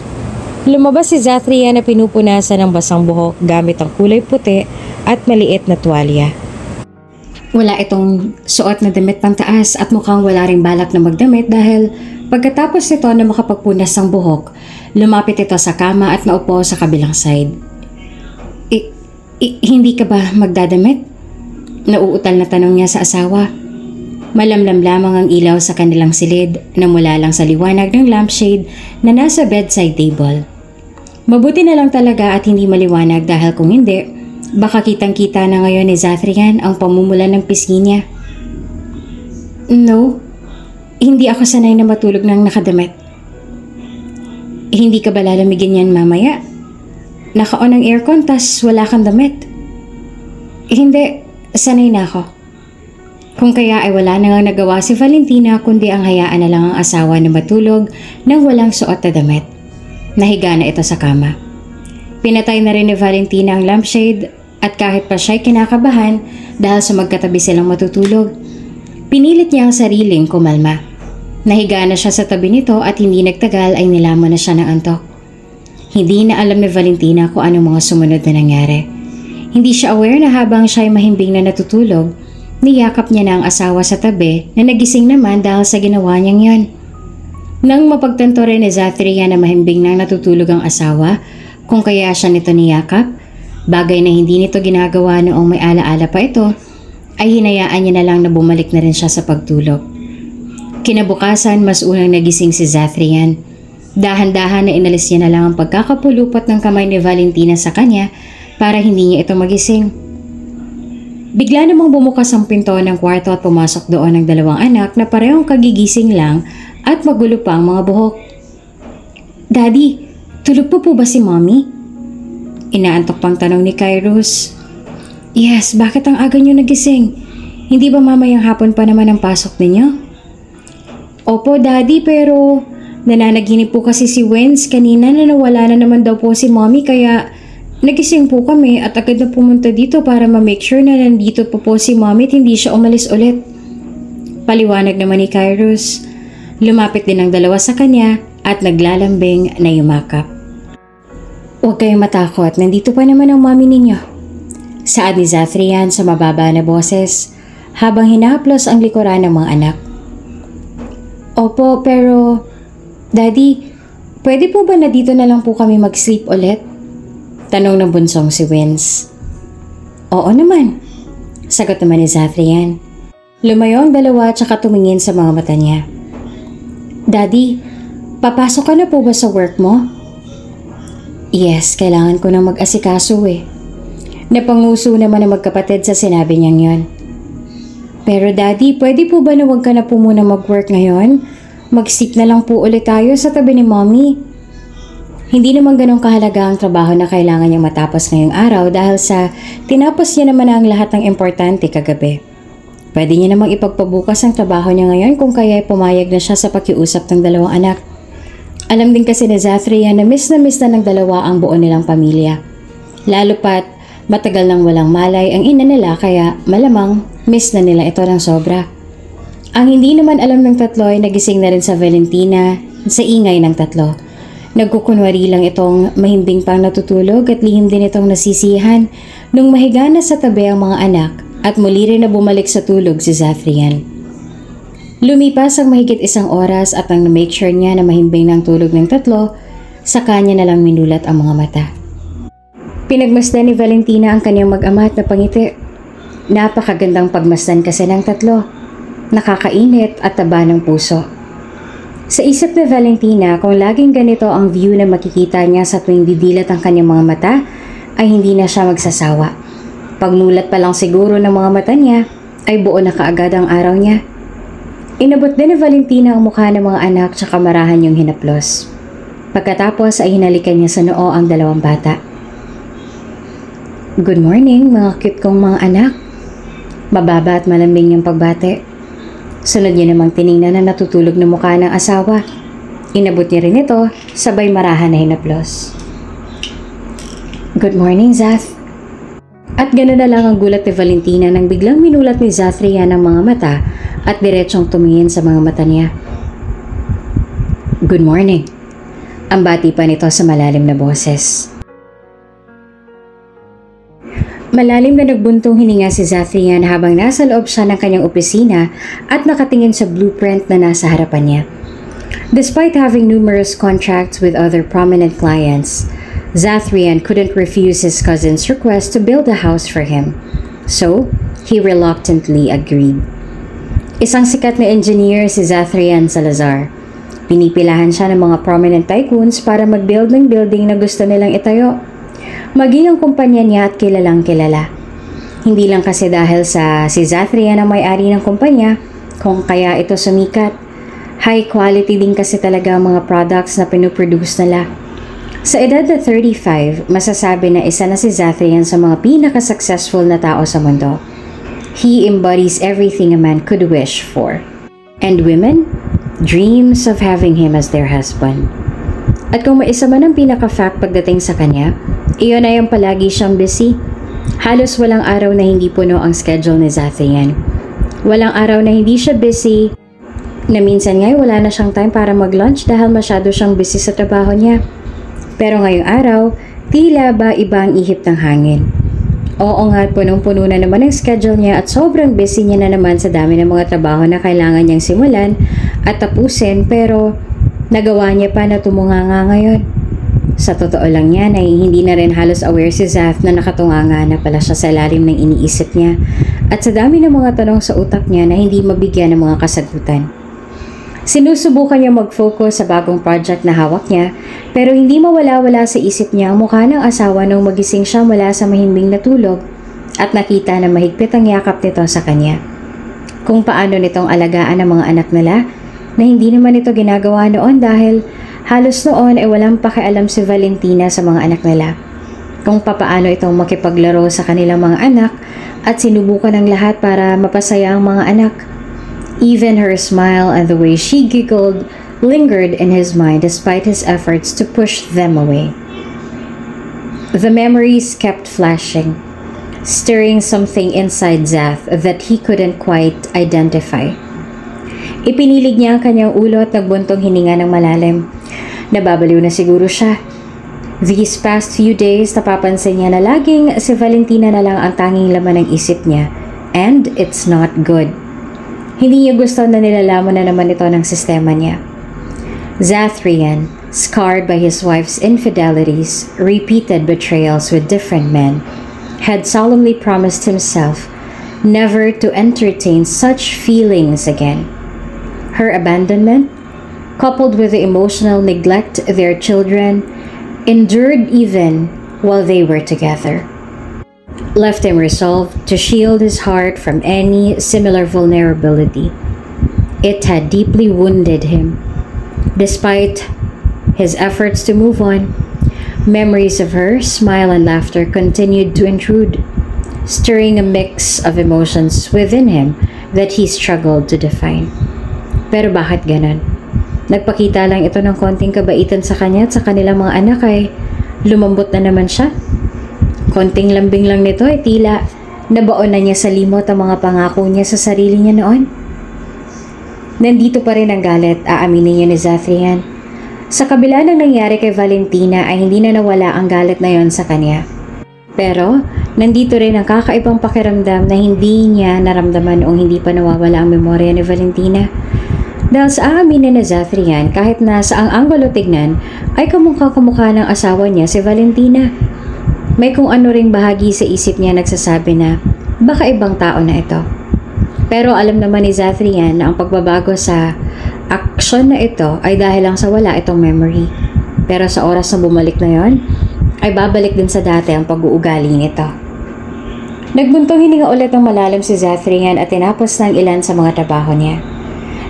Lumabas si Zathrian na pinupunasan ng basang buhok gamit ang kulay puti at maliit na tuwalya. Wala itong suot na damit pang taas at mukhang wala ring balak na magdamit dahil pagkatapos nito na makapagpunas ng buhok, lumapit ito sa kama at naupo sa kabilang side. Hindi ka ba magdadamit? Nauutal na tanong niya sa asawa. Malamlam lamang ang ilaw sa kanilang silid na mula lang sa liwanag ng lampshade na nasa bedside table. Mabuti na lang talaga at hindi maliwanag dahil kung hindi, baka kitang-kita na ngayon ni Zathrian ang pamumula ng pisngi niya. No, hindi ako sanay na matulog ng nakadamit. Hindi ka ba lalamigin yan mamaya? Naka-on ang aircon tas wala kang damit. Hindi, sanay na ako. Kung kaya ay wala na nga nagawa si Valentina kundi ang hayaan na lang ang asawa na matulog nang walang suot na damit. Nahiga na ito sa kama. Pinatay na rin ni Valentina ang lampshade at kahit pa siya'y kinakabahan dahil sa magkatabi silang matutulog, pinilit niya ang sariling kumalma. Nahiga na siya sa tabi nito at hindi nagtagal ay nilamon na siya ng antok. Hindi na alam ni Valentina kung anong mga sumunod na nangyari. Hindi siya aware na habang siya'y mahimbing na natutulog, niyakap niya na ang asawa sa tabi na nagising naman dahil sa ginawa niyang yon. Nang mapagtanto rin ni Zathria na mahimbing nang natutulog ang asawa, kung kaya siya nito niyakap, bagay na hindi nito ginagawa noong may alaala pa ito, ay hinayaan niya na lang na bumalik na rin siya sa pagtulog. Kinabukasan, mas unang nagising si Zathrian. Dahan-dahan na inalis niya na lang ang pagkakapulupot ng kamay ni Valentina sa kanya para hindi niya ito magising. Bigla namang bumukas ang pinto ng kwarto at pumasok doon ang dalawang anak na parehong kagigising lang at magulo pa ang mga buhok. "Daddy, tulog po ba si Mommy?" Inaantok pang tanong ni Kairos. "Yes, bakit ang aga niyo nagising? Hindi ba mamayang hapon pa naman ang pasok ninyo?" "Opo, Daddy, pero nananaginip po kasi si Wenz kanina na nawala na naman daw po si Mommy kaya nagising po kami at agad na pumunta dito para ma-make sure na nandito po si Mommy at hindi siya umalis ulit." Paliwanag naman ni Kairos. Lumapit din ang dalawa sa kanya at naglalambing na yumakap. "Huwag kayong matakot, nandito pa naman ang Mommy ninyo," saad ni Zathrian sa mababa na boses habang hinahaplos ang likuran ng mga anak. "Opo, pero Daddy, pwede po ba na dito na lang po kami mag-sleep ulit?" Tanong ng bunsong si Wenz. "Oo naman," sagot naman ni Zathrian. Lumayo ang dalawa at saka tumingin sa mga mata niya. "Daddy, papasok ka na po ba sa work mo?" "Yes, kailangan ko nang mag-asikaso eh." Napanguso naman ang magkapatid sa sinabi niyang yon. "Pero Daddy, pwede po ba na wag ka na po muna mag-work ngayon? Mag-sleep na lang po ulit tayo sa tabi ni Mommy." Hindi naman ganong kahalaga ang trabaho na kailangan niyang matapos ngayong araw dahil sa tinapos niya naman ang lahat ng importante kagabi. Pwede niya namang ipagpabukas ang trabaho niya ngayon kung kaya pumayag na siya sa pakiusap ng dalawang anak. Alam din kasi ni Zathria na miss na ng dalawa ang buo nilang pamilya. Lalo pat matagal nang walang malay ang ina nila kaya malamang miss na nila ito ng sobra. Ang hindi naman alam ng tatlo ay nagising na rin sa Valentina sa ingay ng tatlo. Nagkukunwari lang itong mahimbing pang natutulog at lihim din itong nasisihan nung mahiga na sa tabi ang mga anak at muli rin na bumalik sa tulog si Zathrian. Lumipas ang mahigit 1 oras at nang na-make sure niya na mahimbing ng tulog ng tatlo, sa kanya na lang minulat ang mga mata. Pinagmasdan ni Valentina ang kanyang mag-ama at napangiti. Napakagandang pagmasdan kasi ng tatlo. Nakakainit at taba ng puso. Sa isip ni Valentina, kung laging ganito ang view na makikita niya sa tuwing didilat ang kanyang mga mata, ay hindi na siya magsasawa. Pagmulat pa lang siguro ng mga mata niya, ay buo na kaagad ang araw niya. Inabot din ni Valentina ang mukha ng mga anak tsaka marahan yung hinaplos. Pagkatapos ay hinalikan niya sa noo ang dalawang bata. "Good morning, mga cute kong mga anak." Mababa at malambing yung pagbate. Sunod niya namang tiningnan na natutulog na mukha ng asawa. Inabot niya rin ito, sabay marahan na hinaplos. "Good morning, Zath." At gano'n na lang ang gulat ni Valentina nang biglang minulat ni Zathria ng mga mata at diretsong tumingin sa mga mata niya. "Good morning." Ang bati pa nito sa malalim na boses. Malalim na nagbuntong hininga si Zathrian habang nasa loob siya ng kanyang opisina at nakatingin sa blueprint na nasa harapan niya. Despite having numerous contracts with other prominent clients, Zathrian couldn't refuse his cousin's request to build a house for him. So, he reluctantly agreed. Isang sikat na engineer si Zathrian Salazar. Pinipilahan siya ng mga prominent tycoons para mag-build ng building na gusto nilang itayo. Maging ang kumpanya niya at kilalang kilala. Hindi lang kasi dahil sa si Zathrian ang may-ari ng kumpanya, kung kaya ito sumikat. High quality din kasi talaga ang mga products na pinuproduce nila. Sa edad na 35, masasabi na isa na si Zathrian sa mga pinaka-successful na tao sa mundo. He embodies everything a man could wish for. And women? Dreams of having him as their husband. At kung may isa man ang pinaka-fact pagdating sa kanya, Iyon ay ang palagi siyang busy. Halos walang araw na hindi puno ang schedule ni Zathrian. Walang araw na hindi siya busy, na minsan nga'y wala na siyang time para mag-lunch dahil masyado siyang busy sa trabaho niya. Pero ngayong araw, tila ba iba ang ihip ng hangin. Oo nga, punong-puno na naman ang schedule niya at sobrang busy niya na naman sa dami ng mga trabaho na kailangan niyang simulan at tapusin, pero nagawa niya pa na tumunganga ngayon. Sa totoo lang yan ay hindi na rin halos aware si Zath na nakatunganga na pala siya sa ilalim ng iniisip niya at sa dami ng mga tanong sa utak niya na hindi mabigyan ng mga kasagutan. Sinusubukan niya mag-focus sa bagong project na hawak niya, pero hindi mawala-wala sa isip niya ang mukha ng asawa nung magising siya mula sa mahimbing na tulog at nakita na mahigpit ang yakap nito sa kanya. Kung paano nitong alagaan ang mga anak nila na hindi naman ito ginagawa noon dahil halos noon ay walang pakialam si Valentina sa mga anak nila. Kung papaano itong makipaglaro sa kanilang mga anak at sinubukan ng lahat para mapasaya ang mga anak. Even her smile and the way she giggled lingered in his mind despite his efforts to push them away. The memories kept flashing, stirring something inside Zath that he couldn't quite identify. Ipinilig niya ang kanyang ulo at nagbuntong hininga ng malalim. Nababaliw na siguro siya. These past few days, napapansin niya na laging si Valentina na lang ang tanging laman ng isip niya, and it's not good. Hindi niya gusto na nilalaman na naman ito ng sistema niya. Zathrian, scarred by his wife's infidelities, repeated betrayals with different men, had solemnly promised himself never to entertain such feelings again. Her abandonment, coupled with the emotional neglect their children endured even while they were together, left him resolved to shield his heart from any similar vulnerability. It had deeply wounded him. Despite his efforts to move on, memories of her smile and laughter continued to intrude, stirring a mix of emotions within him that he struggled to define. Pero bakit ganon? Nagpakita lang ito ng konting kabaitan sa kanya at sa kanilang mga anak ay lumambot na naman siya. Konting lambing lang nito ay tila nabaon na niya sa limot ang mga pangako niya sa sarili niya noon. Nandito pa rin ang galit, aaminin niya ni Zathrian. Sa kabila ng nangyari kay Valentina ay hindi na nawala ang galit na yon sa kanya. Pero nandito rin ang kakaibang pakiramdam na hindi niya naramdaman noong hindi pa nawawala ang memorya ni Valentina. Dahil sa aaminin ni Zathrian, kahit na sa ang anggulo tignan ay kamukha-kamukha ng asawa niya si Valentina. May kung ano ring bahagi sa isip niya nagsasabi na baka ibang tao na ito. Pero alam naman ni Zathrian na ang pagbabago sa aksyon na ito ay dahil lang sa wala itong memory. Pero sa oras na bumalik na yon, ay babalik din sa dati ang pag-uugali nito. Nagbuntong hininga ulit ng malalim si Zathrian at tinapos ng ilan sa mga trabaho niya.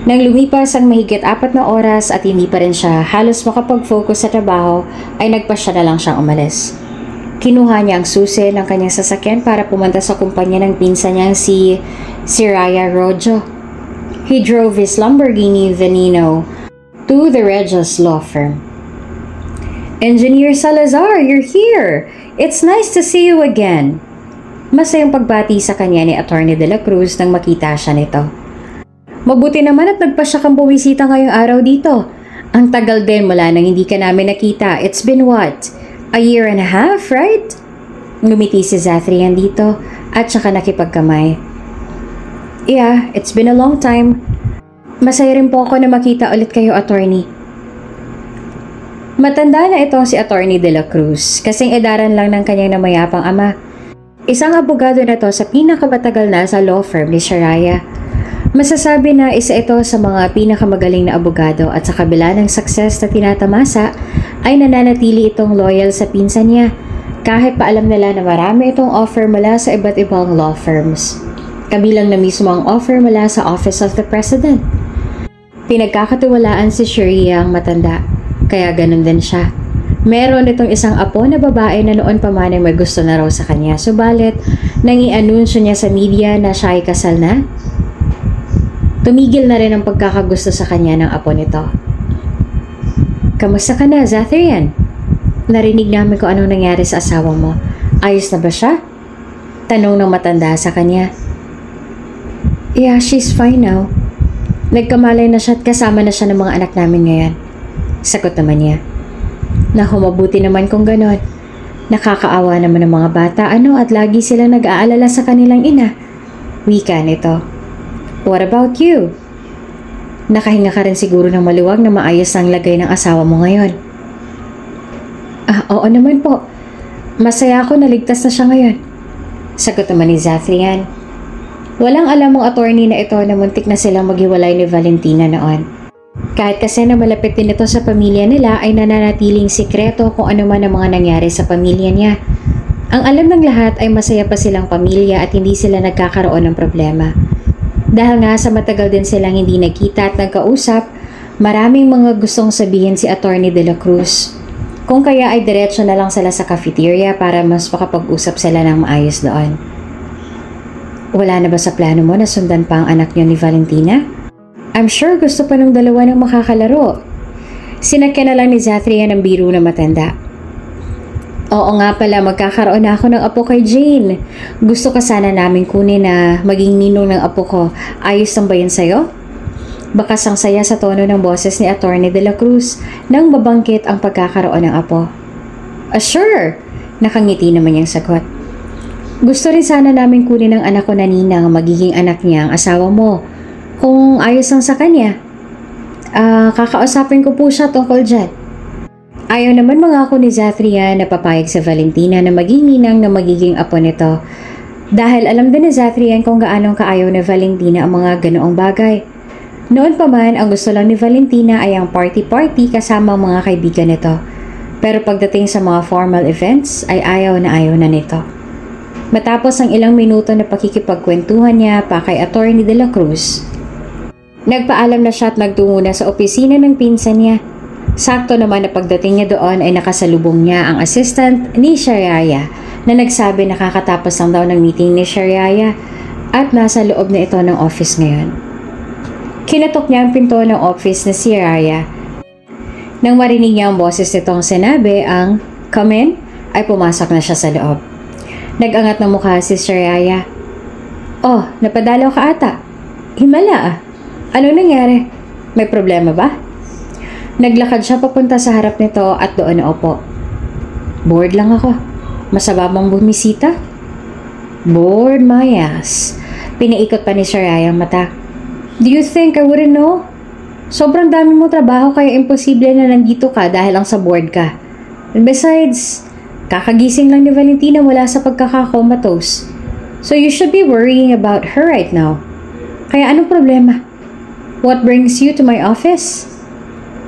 Nang lumipas ang mahigit 4 na oras at hindi pa rin siya halos makapag-focus sa trabaho, ay nagpasya na lang siyang umalis. Kinuha niya ang susi ng kanyang sasakyan para pumunta sa kumpanya ng pinsan niyang si Raya Rojo. He drove his Lamborghini Veneno to the Regis law firm. Engineer Salazar, you're here! It's nice to see you again! Masayang pagbati sa kanya ni Attorney De La Cruz nang makita siya nito. Mabuti naman at nagpasya kang bumisita ngayong araw dito. Ang tagal din mula nang hindi ka namin nakita. It's been what? A year and a half, right? Ngumiti si Zathrian dito at saka nakipagkamay. Yeah, it's been a long time. Masaya rin po ako na makita ulit kayo, attorney. Matanda na itong si Attorney De La Cruz, kasing edaran lang ng kanyang namayapang ama. Isang abogado na to sa pinakamatagal na sa law firm ni Sharaya. Masasabi na isa ito sa mga pinakamagaling na abogado at sa kabila ng success na tinatamasa ay nananatili itong loyal sa pinsan niya kahit pa alam nila na marami itong offer mula sa iba't ibang law firms. Kabilang na mismo ang offer mula sa Office of the President. Pinagkakatiwalaan si Sharia ang matanda, kaya ganun din siya. Meron itong isang apo na babae na noon pa man ay may gusto na raw sa kanya, subalit nang i-anunsyo niya sa media na siya ay kasal na, tumigil na rin ang pagkakagusto sa kanya ng apo nito. Kamusta ka na, Zathrian? Narinig namin kung anong nangyari sa asawa mo. Ayos na ba siya? Tanong ng matanda sa kanya. Yeah, she's fine now. Nagkamalay na siya at kasama na siya ng mga anak namin ngayon. Sagot naman niya. Naku, mabuti naman kung ganon. Nakakaawa naman ng mga bata at lagi sila nag-aalala sa kanilang ina. Wika nito. What about you? Nakahinga ka rin siguro ng maluwag na maayos ang lagay ng asawa mo ngayon. Oo naman po. Masaya ako na ligtas na siya ngayon. Sagot naman ni Zathrian. Walang alam mong attorney na ito na muntik na silang maghiwalay ni Valentina noon. Kahit kasi na malapit din ito sa pamilya nila ay nananatiling sikreto kung ano man ang mga nangyari sa pamilya niya. Ang alam ng lahat ay masaya pa silang pamilya at hindi sila nagkakaroon ng problema. Dahil nga sa matagal din silang hindi nagkita at nagkausap, maraming mga gustong sabihin si Attorney De La Cruz. Kung kaya ay diretso na lang sila sa cafeteria para mas makapag-usap sila ng maayos doon. Wala na ba sa plano mo na sundan pa ang anak niyo ni Valentina? I'm sure gusto pa ng dalawa ng makakalaro. Sinakyan na lang ni Zathrian ang biro na matanda. Oo nga pala, magkakaroon na ako ng apo kay Jane. Gusto ka sana namin kunin na maging ninong ng apo ko. Ayos lang ba yun sa'yo? Bakas ang saya sa tono ng boses ni Attorney De La Cruz nang mabangkit ang pagkakaroon ng apo. Sure! Nakangiti naman niyang sagot. Gusto rin sana namin kunin ng anak ko na ninang magiging anak niya ang asawa mo. Kung ayos lang sa kanya. Kakausapin ko po siya tungkol dyan. Ayaw naman mangako ni Zathrian na papayag sa Valentina na maging ninang na magiging apo nito. Dahil alam din ni Zathrian kung gaanong kaayaw ni Valentina ang mga ganoong bagay. Noon pa man, ang gusto lang ni Valentina ay ang party-party kasama ang mga kaibigan nito. Pero pagdating sa mga formal events ay ayaw na nito. Matapos ang ilang minuto na pakikipagkwentuhan niya pa kay Attorney De La Cruz, nagpaalam na siya at nagtungo na sa opisina ng pinsan niya. Sakto naman na pagdating niya doon ay nakasalubong niya ang assistant ni Shariah na nagsabi na kakatapos lang daw ng meeting ni Shariah at nasa loob na ito ng office ngayon. Kinatok niya ang pinto ng office ni Shariah. Nang marinig niya ang boses nitong sinabi ang "Come in," ay pumasok na siya sa loob. Nag-angat ng mukha si Shariah. Oh, napadalaw ka ata. Himala ah. Ano nangyari? May problema ba? Naglakad siya papunta sa harap nito at doon naupo. Bored lang ako. Masama bang bumisita? Bored my ass. Pinaikot pa ni Shariah ang mata. Do you think I wouldn't know? Sobrang dami mo trabaho kaya imposible na nandito ka dahil lang sa bored ka. And besides, kakagising lang ni Valentina mula sa pagkakakomatose. So you should be worrying about her right now. Kaya anong problema? What brings you to my office?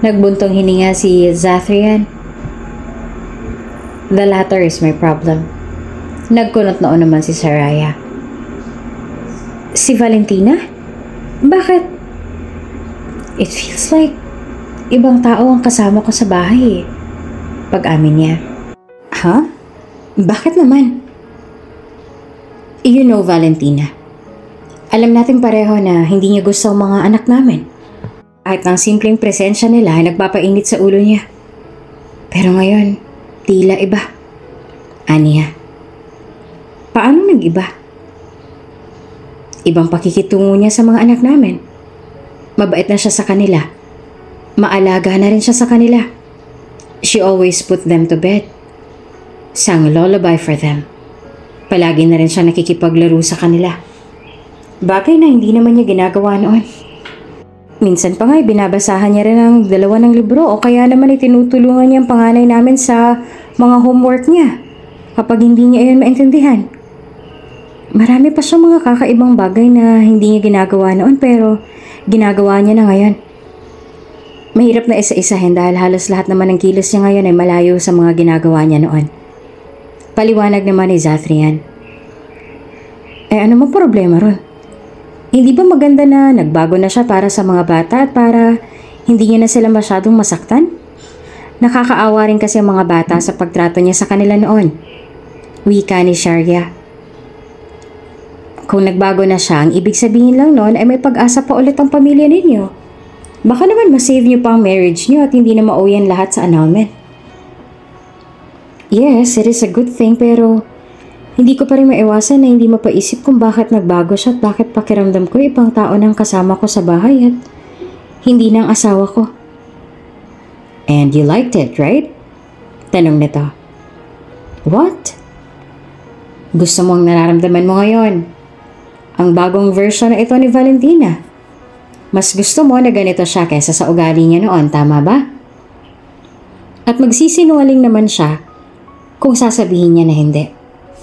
Nagbuntong hininga si Zathrian. The latter is my problem. Nagkunot noon naman si Shariah. Si Valentina? Bakit? It feels like ibang tao ang kasama ko sa bahay eh. Pag-amin niya. Huh? Bakit naman? You know, Valentina, alam natin pareho na hindi niya gusto ang mga anak namin. Kahit ang simpleng presensya nila ay nagpapainit sa ulo niya. Pero ngayon, tila iba. Aniya. Paano nag-iba? Ibang pakikitungo niya sa mga anak namin. Mabait na siya sa kanila. Maalaga na rin siya sa kanila. She always put them to bed. Sang lullaby for them. Palagi na rin siya nakikipaglaro sa kanila. Bagay na hindi naman niya ginagawa noon. Minsan pa nga binabasahan niya rin ang 2 ng libro o kaya naman tinutulungan niya ang panganay namin sa mga homework niya kapag hindi niya iyon maintindihan. Marami pa siyang mga kakaibang bagay na hindi niya ginagawa noon pero ginagawa niya na ngayon. Mahirap na isa-isahin dahil halos lahat naman ng kilos niya ngayon ay malayo sa mga ginagawa niya noon. Paliwanag naman ni Zathrian. Ano mo problema ron? Hindi ba maganda na nagbago na siya para sa mga bata at para hindi niya na sila masyadong masaktan? Nakakaawa rin kasi ang mga bata sa pagtrato niya sa kanila noon. Wika ni Shariah. Kung nagbago na siya, ang ibig sabihin lang noon ay may pag-asa pa ulit ang pamilya ninyo. Baka naman masave niyo pa ang marriage niyo at hindi na mauwi ang lahat sa annulment. Yes, it is a good thing pero hindi ko pa rin maiwasan na hindi mapaisip kung bakit nagbago siya at bakit pakiramdam ko ibang tao ng kasama ko sa bahay at hindi ng asawa ko. And you liked it, right? Tanong nito. What? Gusto mong nararamdaman mo ngayon? Ang bagong version na ito ni Valentina. Mas gusto mo na ganito siya kaysa sa ugali niya noon, tama ba? At magsisinungaling naman siya kung sasabihin niya na hindi.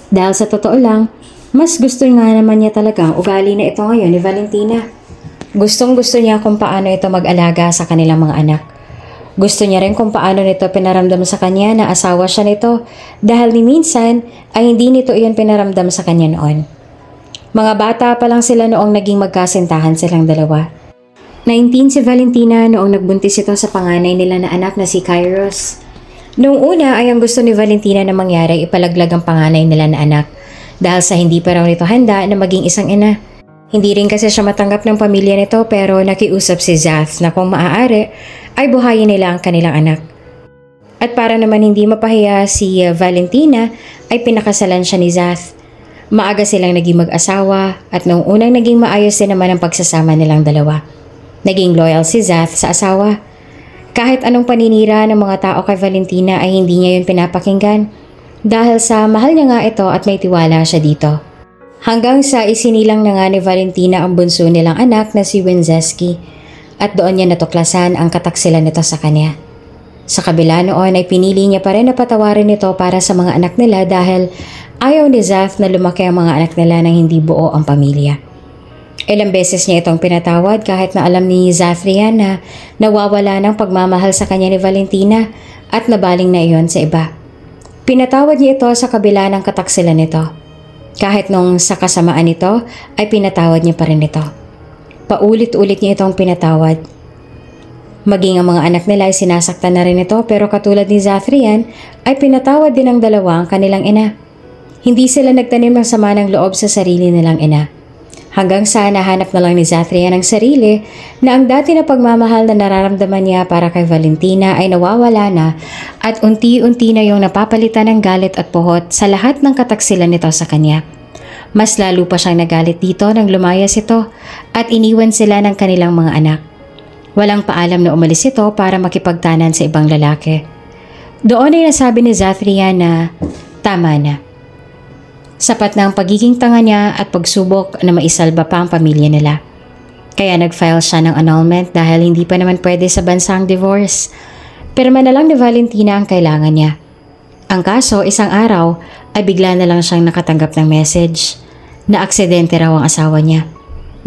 Dahil sa totoo lang, mas gusto nga naman niya talaga ang ugali na ito ngayon ni Valentina. Gustong gusto niya kung paano ito mag-alaga sa kanilang mga anak. Gusto niya rin kung paano nito pinaramdam sa kanya na asawa siya nito dahil ni minsan ay hindi nito iyon pinaramdam sa kanya noon. Mga bata pa lang sila noong naging magkasintahan silang dalawa. 19 si Valentina noong nagbuntis ito sa panganay nila na anak na si Kairos. Noong una ay ang gusto ni Valentina na mangyari ipalaglag ang panganay nila na anak dahil sa hindi pa raw nito handa na maging isang ina. Hindi rin kasi siya matanggap ng pamilya nito pero nakiusap si Zath na kung maaari ay buhayin nila ang kanilang anak. At para naman hindi mapahiya si Valentina ay pinakasalan siya ni Zath. Maaga silang naging mag-asawa at noong unang naging maayos din naman ang pagsasama nilang dalawa. Naging loyal si Zath sa asawa. Kahit anong paninira ng mga tao kay Valentina ay hindi niya yun pinapakinggan dahil sa mahal niya nga ito at may tiwala siya dito. Hanggang sa isinilang na nga ni Valentina ang bunso nilang anak na si Wenceski at doon niya natuklasan ang kataksilan nito sa kanya. Sa kabila noon ay pinili niya pa rin na patawarin ito para sa mga anak nila dahil ayaw ni Zath na lumaki ang mga anak nila nang hindi buo ang pamilya. Ilang beses niya itong pinatawad kahit na alam ni Zathrian na nawawala ng pagmamahal sa kanya ni Valentina at nabaling na iyon sa iba. Pinatawad niya ito sa kabila ng kataksilan nito. Kahit nung sa kasamaan nito ay pinatawad niya pa rin ito. Paulit-ulit niya itong pinatawad. Maging ang mga anak nila ay sinasaktan na rin ito pero katulad ni Zathrian ay pinatawad din ng dalawa ang kanilang ina. Hindi sila nagtanim ng sama ng loob sa sarili nilang ina. Hanggang sa nahanap na lang ni Zathrian ang sarili na ang dati na pagmamahal na nararamdaman niya para kay Valentina ay nawawala na at unti-unti na yung napapalitan ng galit at puhot sa lahat ng kataksilan nito sa kanya. Mas lalo pa siyang nagalit dito nang lumayas ito at iniwan sila ng kanilang mga anak. Walang paalam na umalis ito para makipagtanan sa ibang lalaki. Doon ay nasabi ni Zathrian na tama na. Sapat na ang pagiging tanga niya at pagsubok na maisalba pa ang pamilya nila. Kaya nag-file siya ng annulment dahil hindi pa naman pwede sa bansang divorce. Pirma na lang ni Valentina ang kailangan niya. Ang kaso, isang araw ay bigla na lang siyang nakatanggap ng message na aksidente raw ang asawa niya.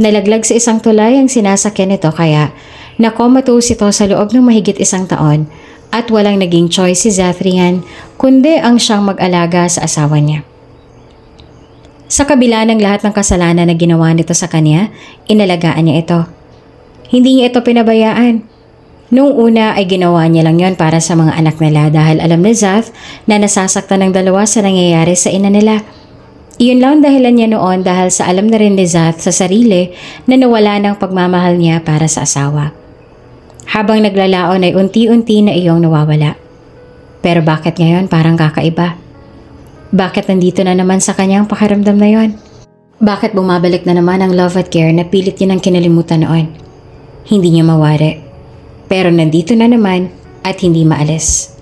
Nalaglag sa isang tulay ang sinasakyan nito kaya nakomatose ito sa loob ng mahigit isang taon at walang naging choice si Zathrian kundi ang siyang mag-alaga sa asawa niya. Sa kabila ng lahat ng kasalanan na ginawa nito sa kanya, inalagaan niya ito. Hindi niya ito pinabayaan. Noong una ay ginawa niya lang yon para sa mga anak nila dahil alam ni Zath na nasasaktan ng dalawa sa nangyayari sa ina nila. Iyon lang dahilan niya noon dahil sa alam na rin ni Zath sa sarili na nawala ng pagmamahal niya para sa asawa. Habang naglalaon ay unti-unti na iyong nawawala. Pero bakit ngayon parang kakaiba? Bakit nandito na naman sa kanyang pakiramdam na yon? Bakit bumabalik na naman ang love at care na pilit niya ng kinalimutan noon? Hindi niya mawari. Pero nandito na naman at hindi maalis.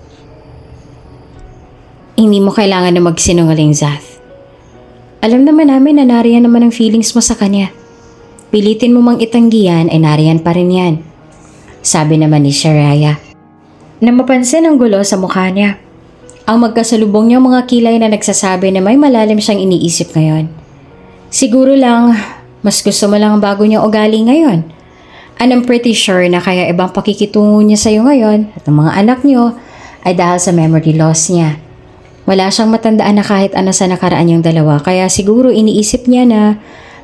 Hindi mo kailangan na magsinungaling, Zath. Alam naman namin na nariyan naman ang feelings mo sa kanya. Pilitin mo mang itanggi yan ay nariyan pa rin yan. Sabi naman ni Sharaya. Na mapansin ang gulo sa mukha niya. Ang magkasalubong niyang mga kilay na nagsasabi na may malalim siyang iniisip ngayon. Siguro lang, mas gusto mo lang ang bago niyang ugali ngayon. And I'm pretty sure na kaya ibang pakikitungo niya sa iyo ngayon at ang mga anak niyo ay dahil sa memory loss niya. Wala siyang matandaan na kahit ano sa nakaraan yung dalawa kaya siguro iniisip niya na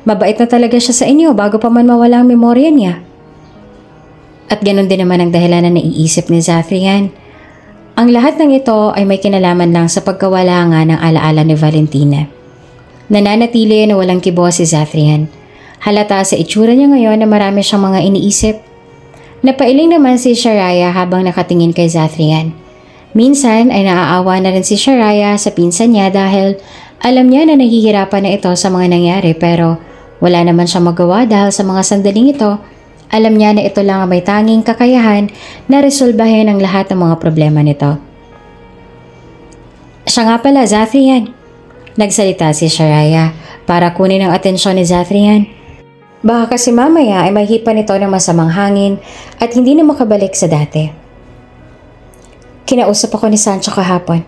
mabait na talaga siya sa inyo bago pa man mawala ang memorya niya. At ganun din naman ang dahilan na naiisip ni Zathrian. Ang lahat ng ito ay may kinalaman lang sa pagkawala nga ng alaala ni Valentina. Nananatili na walang kibo si Zathrian. Halata sa itsura niya ngayon na marami siyang mga iniisip. Napailing naman si Sharaya habang nakatingin kay Zathrian. Minsan ay naaawa na rin si Sharaya sa pinsan niya dahil alam niya na nahihirapan na ito sa mga nangyari pero wala naman siyang magawa dahil sa mga sandaling ito, alam niya na ito lang ang may tanging kakayahan na resolbahin ang lahat ng mga problema nito. Siya nga pala, Zathrian. Nagsalita si Sharaya para kunin ang atensyon ni Zathrian. Baka kasi mamaya ay mahipan ito ng masamang hangin at hindi na makabalik sa dati. Kinausap ako ni Sancho kahapon.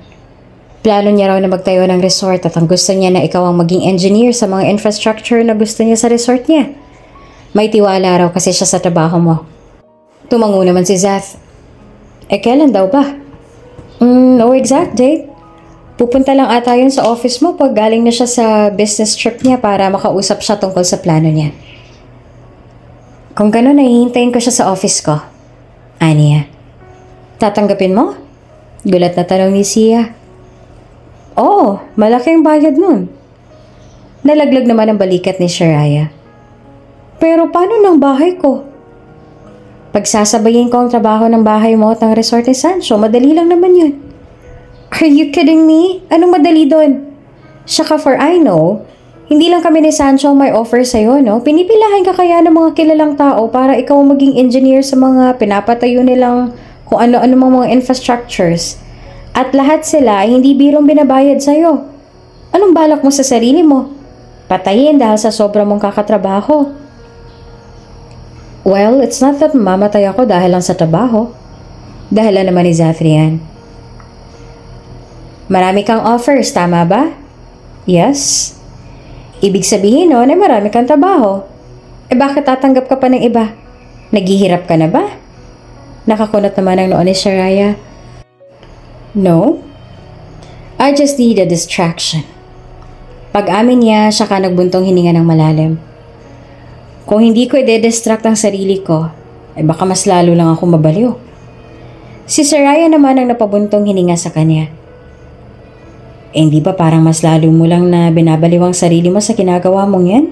Plano niya raw na magtayo ng resort at ang gusto niya na ikaw ang maging engineer sa mga infrastructure na gusto niya sa resort niya. May tiwala raw kasi siya sa trabaho mo. Tumango naman si Zath. Kailan daw ba? No exact date. Pupunta lang ata yun sa office mo pag galing na siya sa business trip niya para makausap siya tungkol sa plano niya. Kung gano'n, nahihintayin ko siya sa office ko. Aniya. Tatanggapin mo? Gulat na tanong ni Sia. Oo, malaking bayad nun. Nalaglag naman ang balikat ni Sharaya. Pero paano ng bahay ko? Pagsasabayin ko ang trabaho ng bahay mo at ng resort ni Sancho, madali lang naman yun. Are you kidding me? Anong madali doon? Saka for I know, hindi lang kami ni Sancho may offer sa'yo, no? Pinipilahan ka kaya ng mga kilalang tao para ikaw maging engineer sa mga pinapatayo nilang kung ano-ano mga infrastructures. At lahat sila ay hindi birong binabayad sa'yo. Anong balak mo sa sarili mo? Patayin dahil sa sobra mong kakatrabaho. Well, it's not that mamatay ako dahil lang sa trabaho. Dahilan naman ni Zathrian. Marami kang offers, tama ba? Yes. Ibig sabihin nun ay marami kang trabaho. Bakit tatanggap ka pa ng iba? Naghihirap ka na ba? Nakakunot naman ang noon ni Sharaya. No. I just need a distraction. Pag-amin niya, siya ka nagbuntong hininga ng malalim. Kung hindi ko i-distract ang sarili ko, baka mas lalo lang ako mabaliw. Si Sharaya naman ang napabuntong hininga sa kanya. Hindi ba parang mas lalo mo lang na binabaliw ang sarili mo sa ginagawa mong yan?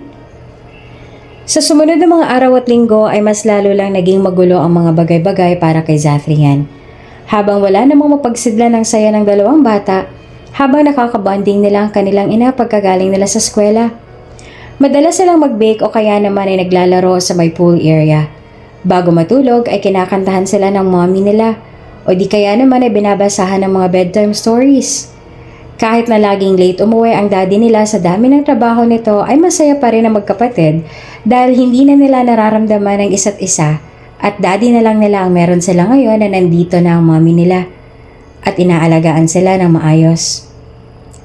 Sa sumunod na mga araw at linggo ay mas lalo lang naging magulo ang mga bagay-bagay para kay Zathrian. Habang wala namang mapagsidla ng saya ng dalawang bata, habang nakakabonding nila ang kanilang ina pagkagaling nila sa eskwela. Madalas silang mag-bake o kaya naman ay naglalaro sa may pool area. Bago matulog ay kinakantahan sila ng mommy nila o di kaya naman ay binabasahan ng mga bedtime stories. Kahit na laging late umuwi ang daddy nila sa dami ng trabaho nito ay masaya pa rin ang magkapatid dahil hindi na nila nararamdaman ang isa't isa at daddy na lang nila ang meron sila ngayon na nandito na ang mommy nila at inaalagaan sila ng maayos.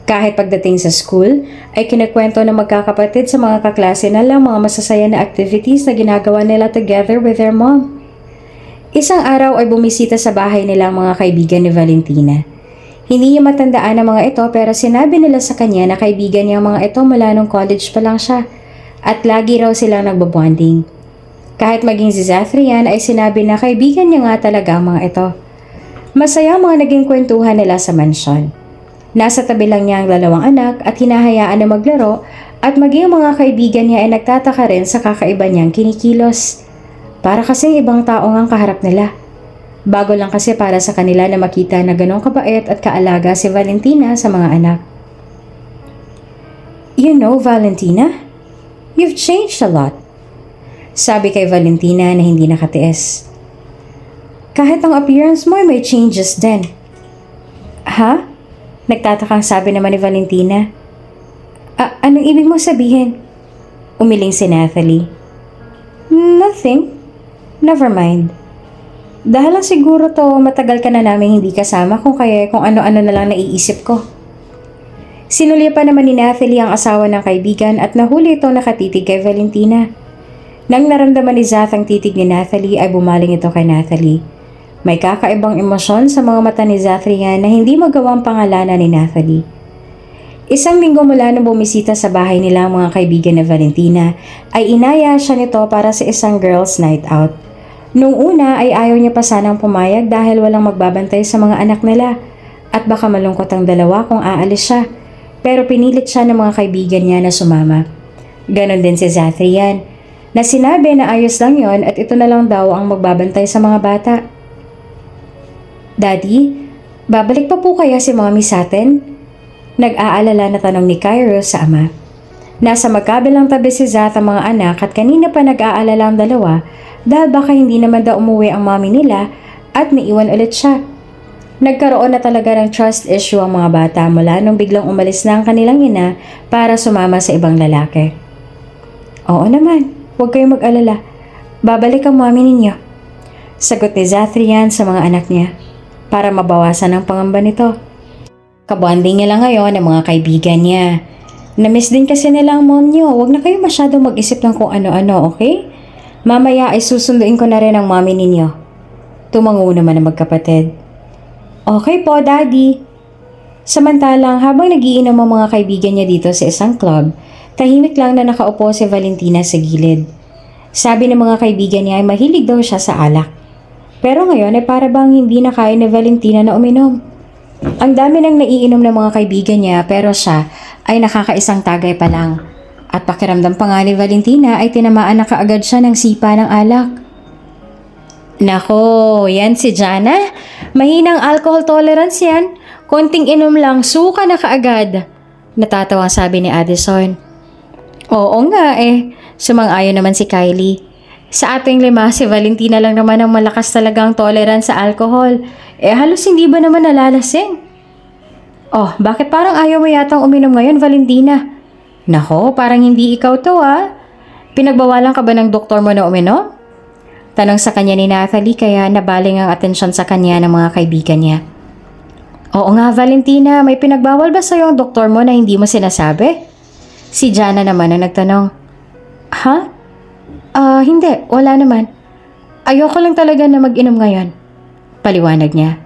Kahit pagdating sa school ay kinakwento ng magkakapatid sa mga kaklase na lang mga masasaya na activities na ginagawa nila together with their mom. Isang araw ay bumisita sa bahay nila ang mga kaibigan ni Valentina. Hindi niya matandaan ang mga ito pero sinabi nila sa kanya na kaibigan niya ang mga ito mula nung college pa lang siya at lagi raw silang nagbabonding. Kahit maging si Zathrian ay sinabi na kaibigan niya nga talaga ang mga ito. Masaya ang mga naging kwentuhan nila sa mansyon. Nasa tabi lang niya ang dalawang anak at hinahayaan na maglaro at maging mga kaibigan niya ay nagtataka rin sa kakaiba niyang kinikilos. Para kasing ibang tao ngang kaharap nila. Bago lang kasi para sa kanila na makita na ganong kabait at kaalaga si Valentina sa mga anak. You know, Valentina, you've changed a lot. Sabi kay Valentina na hindi nakatiis. Kahit ang appearance mo ay may changes din. Ha? Nagtatakang sabi naman ni Valentina. Anong ibig mo sabihin? Umiling si Nathalie. Nothing. Never mind. Dahil lang siguro to matagal ka na namin hindi kasama kung ano-ano na lang naiisip ko. Sinulya pa naman ni Nathalie ang asawa ng kaibigan at nahuli itong nakatitig kay Valentina. Nang naramdaman ni Zath ang titig ni Nathalie ay bumaling ito kay Nathalie. May kakaibang emosyon sa mga mata ni Zathrian na hindi magawang pangalanan ni Nathalie. Isang linggo mula nung bumisita sa bahay nila ang mga kaibigan ni Valentina ay inaya siya nito para sa isang girls' night out. Nung una ay ayaw niya pa sanang pumayag dahil walang magbabantay sa mga anak nila at baka malungkot ang dalawa kung aalis siya. Pero pinilit siya ng mga kaibigan niya na sumama. Ganon din si Zathrian na sinabi na ayos lang yon at ito na lang daw ang magbabantay sa mga bata. Daddy, Babalik pa po kaya si Mommy sa atin? Nag-aalala na tanong ni Cairo sa ama. Nasa magkabilang tabi si Zath ang mga anak at kanina pa nag-aalala ang dalawa dahil baka hindi naman daw umuwi ang mommy nila at naiwan ulit siya. Nagkaroon na talaga ng trust issue ang mga bata mula nung biglang umalis na ang kanilang ina para sumama sa ibang lalaki. Oo naman, huwag kayong mag-alala. Babalik ang mommy ninyo. Sagot ni Zathrian sa mga anak niya para mabawasan ang pangamba nito. Kabonding niya lang ngayon ang mga kaibigan niya. Namiss din kasi nila ang mom niyo. Huwag na kayo masyadong mag-isip ng kung ano-ano, okay? Mamaya ay susunduin ko na rin ang mommy ninyo. Tumango naman ang magkapatid. Okay po, Daddy. Samantalang habang nagiinom ang mga kaibigan niya dito sa isang club, tahimik lang na nakaupo si Valentina sa gilid. Sabi ng mga kaibigan niya ay mahilig daw siya sa alak. Pero ngayon ay para bang hindi na kaya ni Valentina na uminom. Ang dami nang naiinom ng mga kaibigan niya pero siya ay nakakaisang tagay pa lang. At pakiramdam pa nga ni Valentina ay tinamaan na kaagad siya ng sipa ng alak. Nako, yan si Jana. Mahinang alcohol tolerance yan. Konting inom lang, suka na kaagad. Natatawang sabi ni Addison. Oo nga sumang-ayon naman si Kylie. Sa ating 5, si Valentina lang naman ang malakas talagang tolerance sa alcohol. Halos hindi ba naman nalalasing? Oh, bakit parang ayaw mo yatang uminom ngayon, Valentina? Nako, parang hindi ikaw to Pinagbawalan ka ba ng doktor mo na uminom? Tanong sa kanya ni Natalie kaya nabaling ang atensyon sa kanya ng mga kaibigan niya. Oo nga, Valentina, may pinagbawal ba sa'yo ang doktor mo na hindi mo sinasabi? Si Jana naman ang nagtanong. Ha? Hindi, wala naman. Ayoko lang talaga na mag-inom ngayon. Paliwanag niya.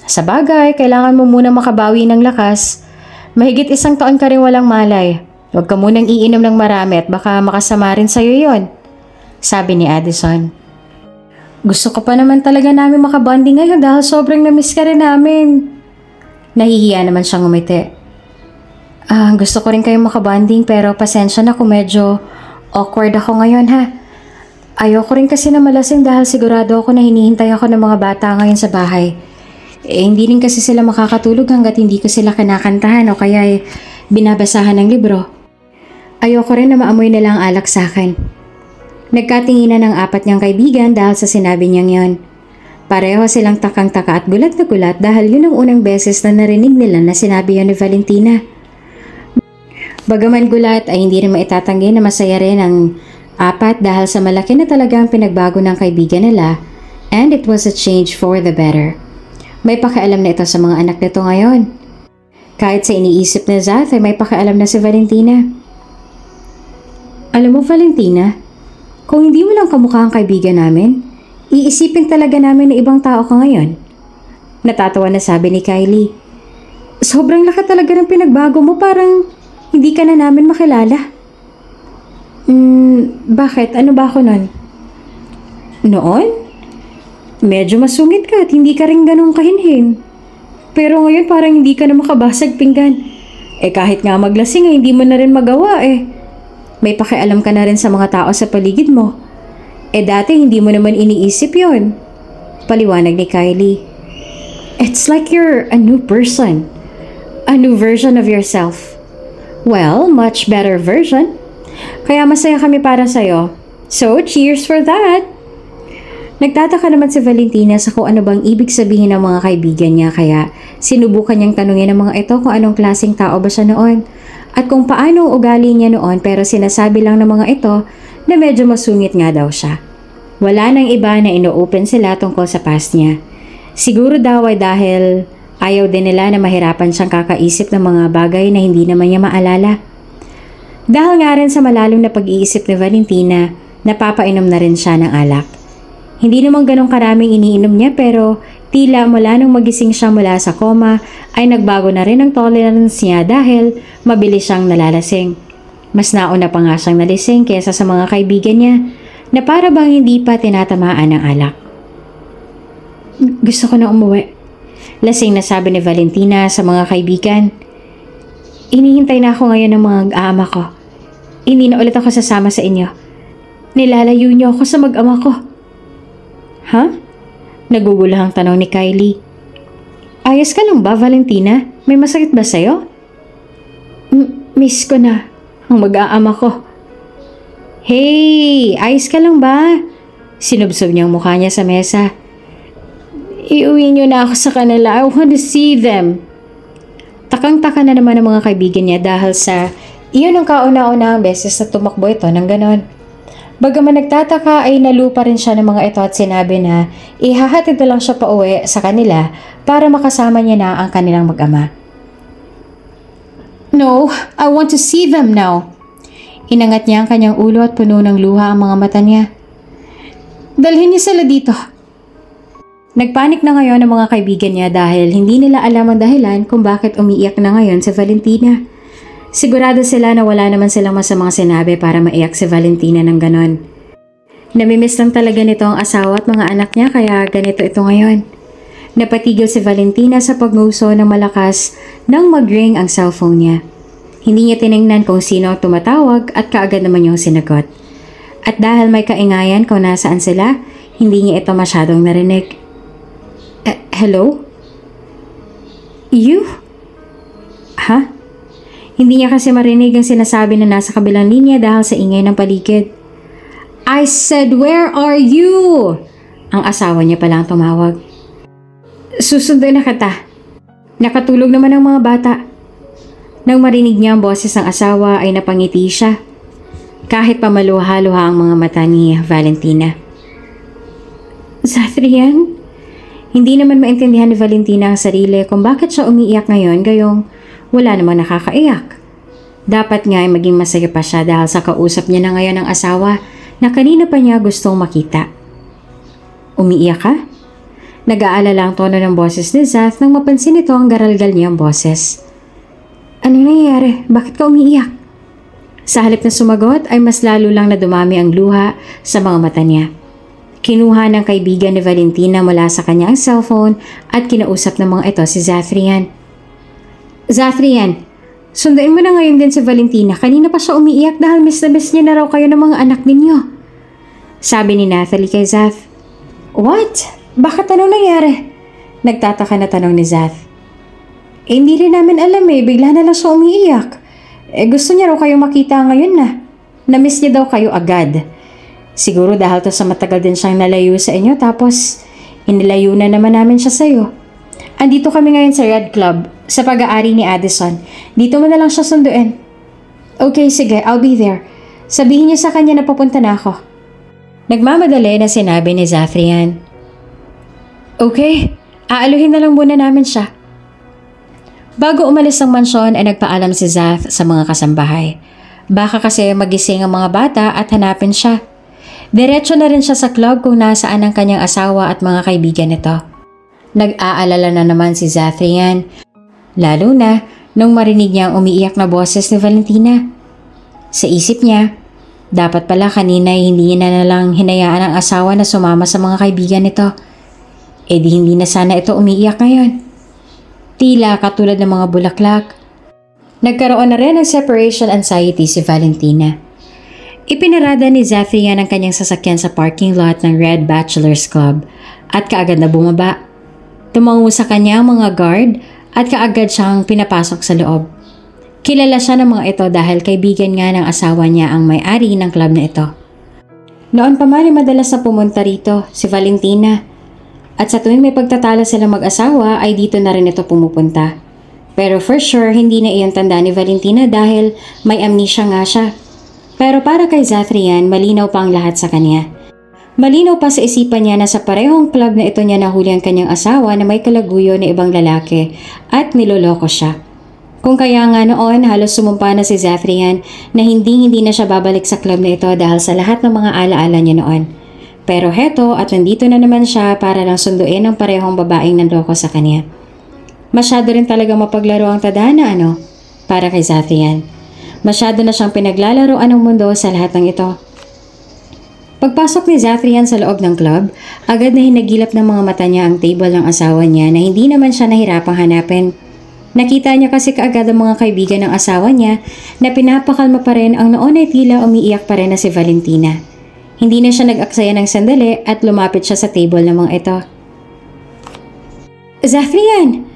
Sa bagay, kailangan mo muna makabawi ng lakas. Mahigit 1 taon ka rin walang malay. Huwag ka munang iinom ng marami at baka makasama rin sa'yo yon. Sabi ni Addison. Gusto ko pa naman talaga namin makabonding ngayon dahil sobrang namiss ka rin namin. Nahihiya naman siyang umiti. Gusto ko rin kayong makabonding pero pasensya na kung medyo awkward ako ngayon Ayoko rin kasi na malasing dahil sigurado ako na hinihintay ako ng mga bata ngayon sa bahay. Hindi rin kasi sila makakatulog hanggat hindi ko sila kinakantahan o kaya binabasahan ng libro. Ayoko rin na maamoy nila ang alak sa akin. Nagkatinginan ng 4 niyang kaibigan dahil sa sinabi niyang yon. Pareho silang takang-taka at gulat na gulat dahil yun ang unang beses na narinig nila na sinabi yon ni Valentina. Bagaman gulat ay hindi rin maitatanggi na masaya rin ang 4 dahil sa malaki na talagang pinagbago ng kaibigan nila and it was a change for the better. May pakialam na ito sa mga anak nito ngayon. Kahit sa iniisip na Zath ay may pakialam na si Valentina. Alam mo Valentina, kung hindi mo lang kamukha ang kaibigan namin, iisipin talaga namin na ibang tao ka ngayon. Natatawa na sabi ni Kylie. Sobrang laki talaga ng pinagbago mo, parang hindi ka na namin makilala. Bakit? Ano ba ako nun? Noon? Medyo masungit ka at hindi ka rin ganun kahinhin. Pero ngayon parang hindi ka na makabasag pinggan. Kahit nga maglasing hindi mo na rin magawa May pakialam ka na rin sa mga tao sa paligid mo. Dati hindi mo naman iniisip yon. Paliwanag ni Kylie. It's like you're a new person. A new version of yourself. Well, much better version. Kaya masaya kami para sa'yo. So, cheers for that! Nagtataka naman si Valentina sa kung ano bang ibig sabihin ng mga kaibigan niya kaya sinubukan niyang tanungin ng mga ito kung anong klaseng tao ba siya noon at kung paano ugali niya noon pero sinasabi lang ng mga ito na medyo masungit nga daw siya. Wala nang iba na ino-open sila tungkol sa past niya. Siguro daw ay dahil ayaw din nila na mahirapan siyang kakaisip ng mga bagay na hindi naman niya maalala. Dahil nga rin sa malalim na pag-iisip ni Valentina, napapainom na rin siya ng alak. Hindi naman ganong karaming iniinom niya pero tila mula nung magising siya mula sa koma ay nagbago na rin ang tolerance niya dahil mabilis siyang nalalasing. Mas nauna pa nga siyang nalising kesa sa mga kaibigan niya na para bang hindi pa tinatamaan ng alak. Gusto ko na umuwi. Lasing na sabi ni Valentina sa mga kaibigan. Inihintay na ako ngayon ng mga ama ko. Hindi na ulit ako sasama sa inyo. Nilalayo niyo ako sa mag-ama ko. Ha? Nagugulahang tanong ni Kylie. Ayos ka lang ba, Valentina? May masakit ba sa'yo? Miss ko na ang mag-aama ko. Hey, ayos ka lang ba? Sinubsob niya ang mukha niya sa mesa. Iuwi niyo na ako sa kanila. I want to see them. Takang-taka na naman ang mga kaibigan niya dahil sa iyon ang kauna-unahang beses na tumakbo ito ng ganon. Bagaman nagtataka ay nalupa rin siya ng mga ito at sinabi na ihahatid na lang siya pa uwi sa kanila para makasama niya na ang kanilang mag-ama. No, I want to see them now. Inangat niya ang kanyang ulo at puno ng luha ang mga mata niya. Dalhin niyo sila dito. Nagpanik na ngayon ang mga kaibigan niya dahil hindi nila alam ang dahilan kung bakit umiiyak na ngayon si Valentina. Sigurado sila na wala naman silang masamang sinabi para maiyak si Valentina ng ganon. Namimiss lang talaga nito ang asawa at mga anak niya kaya ganito ito ngayon. Napatigil si Valentina sa pagnuso ng malakas nang mag-ring ang cellphone niya. Hindi niya tiningnan kung sino ang tumatawag at kaagad naman yung sinagot. At dahil may kaingayan kung nasaan sila, hindi niya ito masyadong narinig. Hello? You? Ha? Hindi niya kasi marinig ang sinasabi na nasa kabilang linya dahil sa ingay ng paligid. I said, where are you? Ang asawa niya palang tumawag. Susundan na kita. Nakatulog naman ang mga bata. Nang marinig niya ang boses ng asawa ay napangiti siya. Kahit pa maluha-luha ang mga mata ni Valentina. Zathrian? Hindi naman maintindihan ni Valentina ang sarili kung bakit siya umiiyak ngayon gayong wala namang nakakaiyak. Dapat nga ay maging masaya pa siya dahil sa kausap niya na ngayon ang asawa na kanina pa niya gustong makita. Umiiyak ka? Nag-aalala ang tono ng boses ni Zath nang mapansin ito ang garalgal niyang boses. Anong nangyayari? Bakit ka umiiyak? Sa halip na sumagot ay mas lalo lang na dumami ang luha sa mga mata niya. Kinuha ng kaibigan ni Valentina mula sa kanya ang cellphone at kinausap ng mga ito si Zathrian. Zathrian, sunduin mo na ngayon din si Valentina. Kanina pa siya umiiyak dahil miss na miss niya na raw kayo ng mga anak ninyo. Sabi ni Natalie kay Zath. What? Bakit anong nangyari? Nagtataka na tanong ni Zath. Hindi rin namin alam bigla na lang siya umiiyak. Gusto niya raw kayo makita ngayon na. Na-miss niya daw kayo agad. Siguro dahil to sa matagal din siyang nalayo sa inyo tapos inilayo na naman namin siya sa'yo. Andito kami ngayon sa Red Club sa pag-aari ni Addison. Dito mo na lang siya sunduin. Okay, sige, I'll be there. Sabihin niyo sa kanya na pupunta na ako. Nagmamadali na sinabi ni Zathrian. Okay, aaluhin na lang muna namin siya. Bago umalis ang mansyon ay nagpaalam si Zath sa mga kasambahay. Baka kasi magising ang mga bata at hanapin siya. Diretso na rin siya sa club kung nasaan ang kanyang asawa at mga kaibigan nito. Nag-aalala na naman si Zathrian, lalo na nung marinig niya ang umiiyak na boses ni Valentina. Sa isip niya, dapat pala kanina hindi na lang hinayaan ang asawa na sumama sa mga kaibigan nito. Di hindi na sana ito umiiyak ngayon. Tila katulad ng mga bulaklak. Nagkaroon na rin ng separation anxiety si Valentina. Ipinarada ni Zathrian ang kanyang sasakyan sa parking lot ng Red Bachelors Club at kaagad na bumaba. Tumango sa kanya ang mga guard at kaagad siyang pinapasok sa loob. Kilala siya ng mga ito dahil kaibigan nga ng asawa niya ang may-ari ng club na ito. Noon pa man ay madalas na pumunta rito si Valentina at sa tuwing may pagtatalo silang mag-asawa ay dito na rin ito pumupunta. Pero for sure hindi na iyon tanda ni Valentina dahil may amnesia nga siya. Pero para kay Zathrian, malinaw pa ang lahat sa kanya. Malinaw pa sa isipan niya na sa parehong club na ito niya nahuli ang kanyang asawa na may kalaguyo na ibang lalaki at niloloko siya. Kung kaya nga noon, halos sumumpa na si Zathrian na hindi na siya babalik sa club na ito dahil sa lahat ng mga alaala niya noon. Pero heto at nandito na naman siya para lang sunduin ang parehong babaeng nanloko sa kanya. Masyado rin talaga mapaglaro ang tadhana para kay Zathrian. Masyado na siyang pinaglalaroan ng mundo sa lahat ng ito. Pagpasok ni Zathrian sa loob ng club, agad na hinagilap ng mga mata niya ang table ng asawa niya na hindi naman siya nahirapang hanapin. Nakita niya kasi kaagad ang mga kaibigan ng asawa niya na pinapakalma pa rin ang noon ay tila umiiyak pa rin na si Valentina. Hindi na siya nag-aksaya ng sandali at lumapit siya sa table ng mga ito. Zathrian!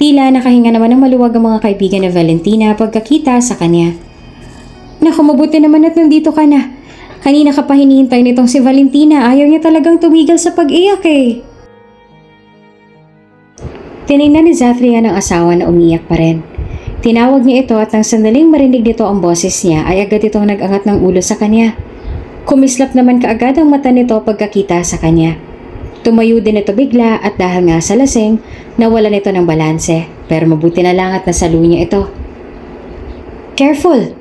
Tila nakahinga naman ng maluwag ang mga kaibigan ni Valentina pagkakita sa kanya. Naku, mabuti naman at nandito ka na. Kanina ka pa hinihintay nitong si Valentina. Ayaw niya talagang tumigil sa pag-iyak eh. Tinignan ni Zathrian ang asawa na umiiyak pa rin. Tinawag niya ito at nang sandaling marinig nito ang boses niya ay agad itong nag-angat ng ulo sa kanya. Kumislap naman kaagad ang mata nito pagkakita sa kanya. Tumayo din ito bigla at dahil nga sa lasing, nawalan ito ng balanse. Pero mabuti na lang at nasalo niya ito. "Careful!"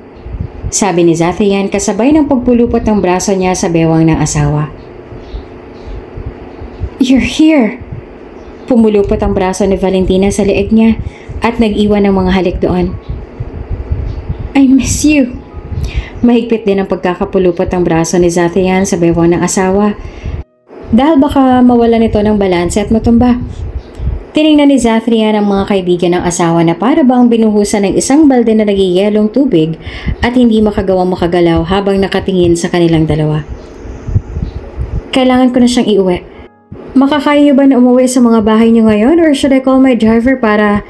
sabi ni Zathrian kasabay ng pagpulupot ng braso niya sa bewang ng asawa. "You're here!" Pumulupot ang braso ni Valentina sa leeg niya at nag-iwan ng mga halik doon. "I miss you!" Mahigpit din ang pagkakapulupot ng braso ni Zathrian sa bewang ng asawa dahil baka mawalan ito ng balanse at matumba. Tiningnan ni Zathrian ang mga kaibigan ng asawa na para bang binuhusan ng isang balde na nagiyelong tubig at hindi makagawang makagalaw habang nakatingin sa kanilang dalawa. "Kailangan ko na siyang iuwi. Makakaya niyo ba na umuwi sa mga bahay niyo ngayon or should I call my driver para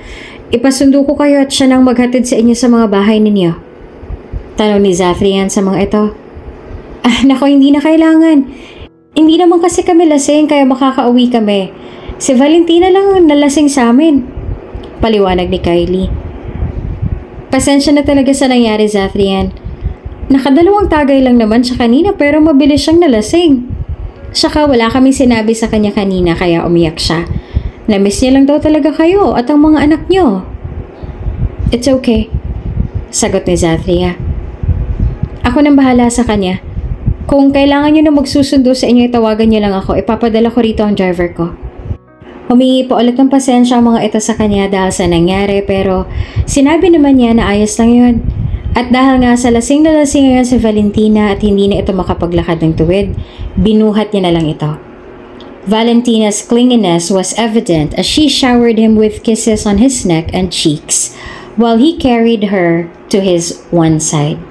ipasundo ko kayo at siya nang maghatid sa inyo sa mga bahay ninyo?" Tanong ni Zathrian sa mga ito. Nako, hindi na kailangan. Hindi naman kasi kami lasing kaya makakauwi kami. Si Valentina lang ang nalasing sa amin. Paliwanag ni Kylie. "Pasensya na talaga sa nangyari, Zathrian. Nakadalawang tagay lang naman siya kanina pero mabilis siyang nalasing. Saka wala kaming sinabi sa kanya kanina kaya umiyak siya. Namiss niya lang daw talaga kayo at ang mga anak niyo." "It's okay," sagot ni Zathria. "Ako nang bahala sa kanya. Kung kailangan niyo na magsusundo sa inyo, itawagan niyo lang ako. Ipapadala ko rito ang driver ko." Humingi po ulit ng pasensya ang mga ito sa kanya dahil sa nangyari pero sinabi naman niya na ayos lang yun. At dahil nga sa lasing na lasing ngayon si Valentina at hindi na ito makapaglakad ng tuwid, binuhat niya na lang ito. Valentina's clinginess was evident as she showered him with kisses on his neck and cheeks while he carried her to his one side.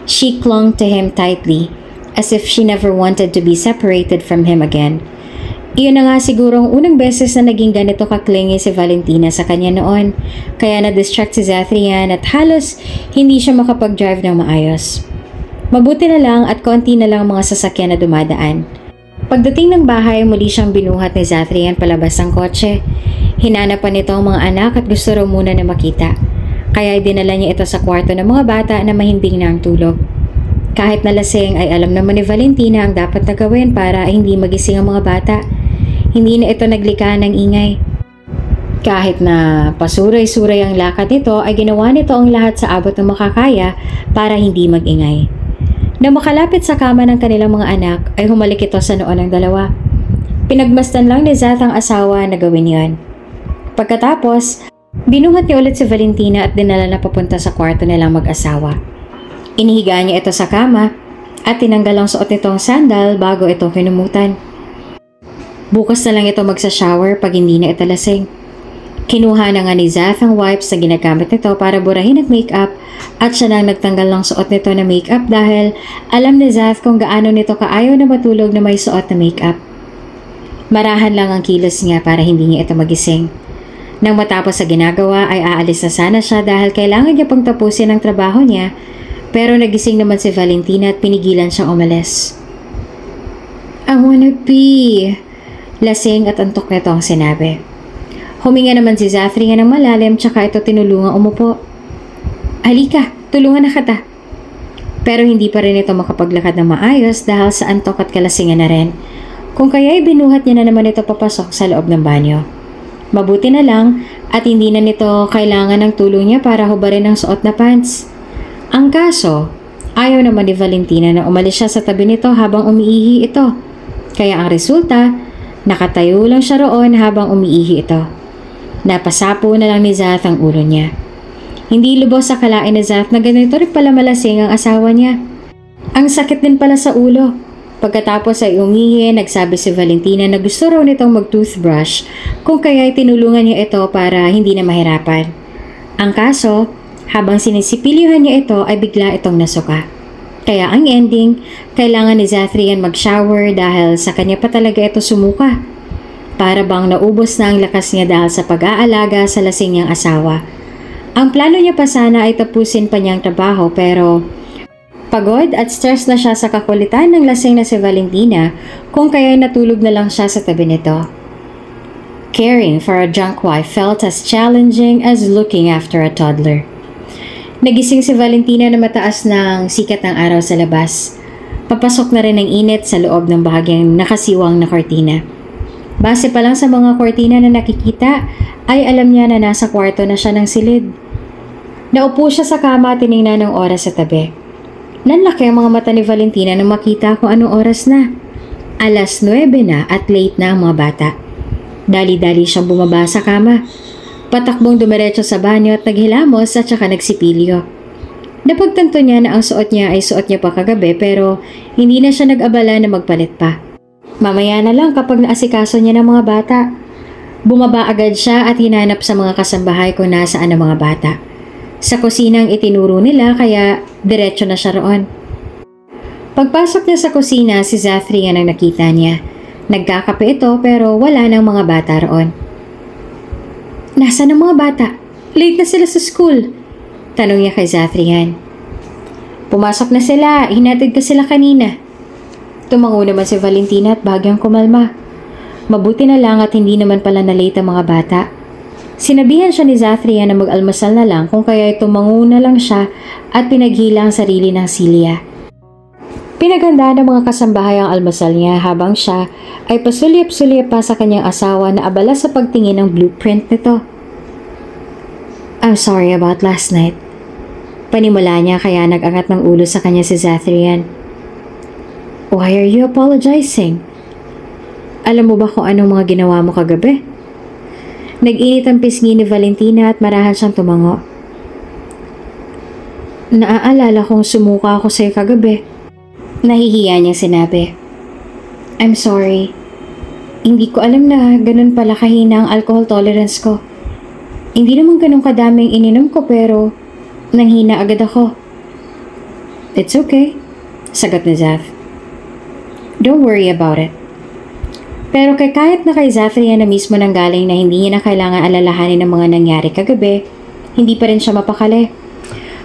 She clung to him tightly as if she never wanted to be separated from him again. Iyon na nga siguro ang unang beses na naging ganito kaklingi si Valentina sa kanya noon, kaya na-distract si Zathrian at halos hindi siya makapag-drive ng maayos. Mabuti na lang at konti na lang mga sasakyan na dumadaan. Pagdating ng bahay, muli siyang binuhat ni Zathrian palabas ng kotse. Hinanapan nito ang mga anak at gusto raw muna na makita. Kaya dinala niya ito sa kwarto ng mga bata na mahimbing na ang tulog. Kahit nalasing ay alam naman ni Valentina ang dapat na gawin para hindi magising ang mga bata. Hindi na ito naglika ng ingay. Kahit na pasuray-suray ang lakad nito ay ginawa nito ang lahat sa abot ng makakaya para hindi mag-ingay. Nang makalapit sa kama ng kanilang mga anak ay humalik ito sa noo ng dalawa. Pinagmasdan lang ni Zath ang asawa na gawin yon. Pagkatapos, binuhat niya ulit si Valentina at dinala na papunta sa kwarto nilang mag-asawa. Inihigaan niya ito sa kama at tinanggal ang suot nitong sandal bago ito kinumutan. Bukas na lang ito magsa-shower pag hindi na ito lasing. Kinuha na nga ni Zath ang wipes na ginagamit nito para burahin at makeup at siya nang nagtanggal ng suot nito na makeup dahil alam ni Zath kung gaano nito kaayaw na matulog na may suot na makeup. Marahan lang ang kilos niya para hindi niya ito magising. Nang matapos sa ginagawa ay aalis na sana siya dahil kailangan niya pang tapusin ang trabaho niya pero nagising naman si Valentina at pinigilan siyang umalis. "I wanna pee." Lasing at antok nito ang sinabi. Huminga naman si Zathrian ng malalim tsaka ito tinulungang umupo. "Halika, tulungan na kita." Pero hindi pa rin ito makapaglakad ng maayos dahil sa antok at kalasingan na rin. Kung kaya'y binuhat niya na naman ito papasok sa loob ng banyo. Mabuti na lang at hindi na nito kailangan ng tulong niya para hubarin ang suot na pants. Ang kaso, ayaw naman ni Valentina na umalis siya sa tabi nito habang umiihi ito. Kaya ang resulta, nakatayo lang siya roon habang umiihi ito. Napasapo na lang ni Zath ang ulo niya. Hindi lubos sa kalain ni Zath na ganito rin pala malasing ang asawa niya. Ang sakit din pala sa ulo. Pagkatapos ay umihi, nagsabi si Valentina na gusto raw nitong mag-toothbrush kung kaya'y tinulungan niya ito para hindi na mahirapan. Ang kaso, habang sinisipilyohan niya ito ay bigla itong nasuka. Kaya ang ending, kailangan ni Zathrian mag-shower dahil sa kanya pa talaga ito sumuka. Para bang naubos na ang lakas niya dahil sa pag-aalaga sa lasing niyang asawa. Ang plano niya pa sana ay tapusin pa niyang trabaho pero pagod at stress na siya sa kakulitan ng lasing na si Valentina kung kaya natulog na lang siya sa tabi nito. Caring for a drunk wife felt as challenging as looking after a toddler. Nagising si Valentina na mataas ng sikat ng araw sa labas. Papasok na rin ang init sa loob ng bahagyang nakasiwang na kortina. Base pa lang sa mga kortina na nakikita, ay alam niya na nasa kwarto na siya ng silid. Naupo siya sa kama at tinignan ng oras sa tabi. Nanlaki ang mga mata ni Valentina nang makita kung anong oras na. 9:00 na at late na ang mga bata. Dali-dali siyang bumaba sa kama. Patakbong dumiretso sa banyo at naghilamos at saka nagsipilyo. Napagtanto niya na ang suot niya ay suot niya pa kagabi pero hindi na siya nag-abala na magpalit pa. Mamaya na lang kapag naasikaso niya ng mga bata. Bumaba agad siya at hinanap sa mga kasambahay kung nasaan ang mga bata. Sa kusinang itinuro nila kaya diretso na siya roon. Pagpasok niya sa kusina, si Zathrian ang nakita niya. Nagkakape ito pero wala nang mga bata roon. Nasaan ang mga bata? Late na sila sa school. Tanong niya kay Zathrian. Pumasok na sila, hinatid ka sila kanina. Tumango naman si Valentina at bahagyang kumalma. Mabuti na lang at hindi naman pala na late ang mga bata. Sinabihan siya ni Zathrian na mag-almusal na lang kung kaya tumango na lang siya at pinaghila ang sarili ng Celia. Pinaganda ng mga kasambahay ang almusal niya habang siya ay pasulyap-sulyap pa sa kanyang asawa na abala sa pagtingin ng blueprint nito. I'm sorry about last night. Panimula niya kaya nag-angat ng ulo sa kanya si Zathrian. Why are you apologizing? Alam mo ba kung anong mga ginawa mo kagabi? Nag-init ang pisngi ni Valentina at marahan siyang tumango. Naaalala kong sumuka ako sa'yo kagabi. Nahihiya niyang sinabi. I'm sorry. Hindi ko alam na ganun pala kahina ang alcohol tolerance ko. Hindi naman ganun kadaming ininom ko pero nanghina agad ako. It's okay, sagot ni Zath. Don't worry about it. Pero kahit na kay Zathrian na mismo nanggaling na hindi niya na kailangan alalahanin ng mga nangyari kagabi, hindi pa rin siya mapakali.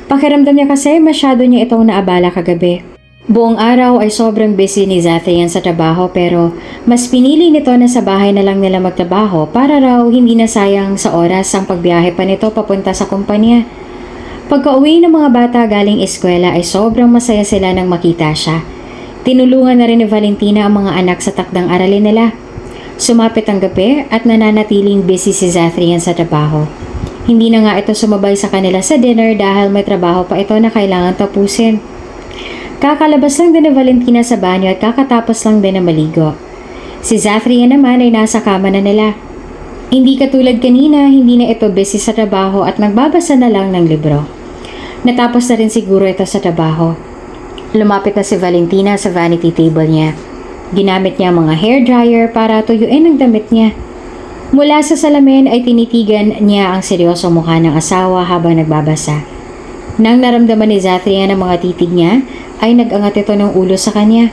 Pakiramdam niya kasi masyado niya itong naabala kagabi. Buong araw ay sobrang busy ni Zathrian sa trabaho pero mas pinili nito na sa bahay na lang nila magtrabaho para raw hindi na sayang sa oras ang pagbiyahe pa nito papunta sa kumpanya. Pagka-uwi ng mga bata galing eskwela ay sobrang masaya sila nang makita siya. Tinulungan na rin ni Valentina ang mga anak sa takdang aralin nila. Sumapit ang gabi at nananatiling busy si Zathrian sa trabaho. Hindi na nga ito sumabay sa kanila sa dinner dahil may trabaho pa ito na kailangan tapusin. Kakalabas lang din ni Valentina sa banyo at kakatapos lang din na maligo. Si Zathrian naman ay nasa kama na nila. Hindi katulad kanina, hindi na ito busy sa trabaho at nagbabasa na lang ng libro. Natapos na rin siguro ito sa trabaho. Lumapit na si Valentina sa vanity table niya. Ginamit niya ang mga hair dryer para tuyuin ang damit niya. Mula sa salamin ay tinitigan niya ang seryosong mukha ng asawa habang nagbabasa. Nang naramdaman ni Zathrian ang mga titig niya, ay nag-angat ito ng ulo sa kanya.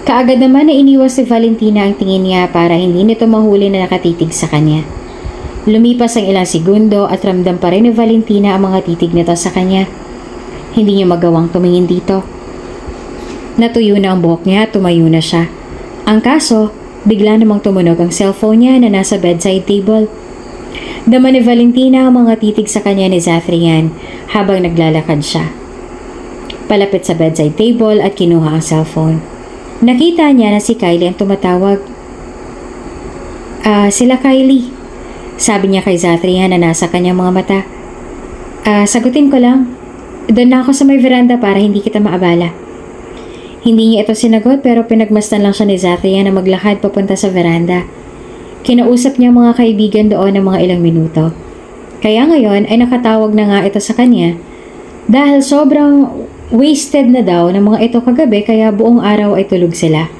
Kaagad naman na iniwas si Valentina ang tingin niya para hindi nito mahuli na nakatitig sa kanya. Lumipas ang ilang segundo at ramdam pa rin ni Valentina ang mga titig nito sa kanya. Hindi niya magawang tumingin dito. Natuyo na ang buhok niya at tumayo na siya. Ang kaso, bigla namang tumunog ang cellphone niya na nasa bedside table. Dama ni Valentina ang mga titig sa kanya ni Zathrian habang naglalakad siya. Palapit sa bedside table at kinuha ang cellphone. Nakita niya na si Kylie ang tumatawag. Sila Kylie. Sabi niya kay Zathrian na nasa kanyang mga mata. Sagutin ko lang. Doon na ako sa may veranda para hindi kita maabala. Hindi niya ito sinagot pero pinagmasdan lang siya ni Zathrian na maglakad papunta sa veranda. Kinausap niya mga kaibigan doon ng mga ilang minuto. Kaya ngayon ay nakatawag na nga ito sa kanya dahil sobrang wasted na daw ng mga ito kagabi kaya buong araw ay tulog sila.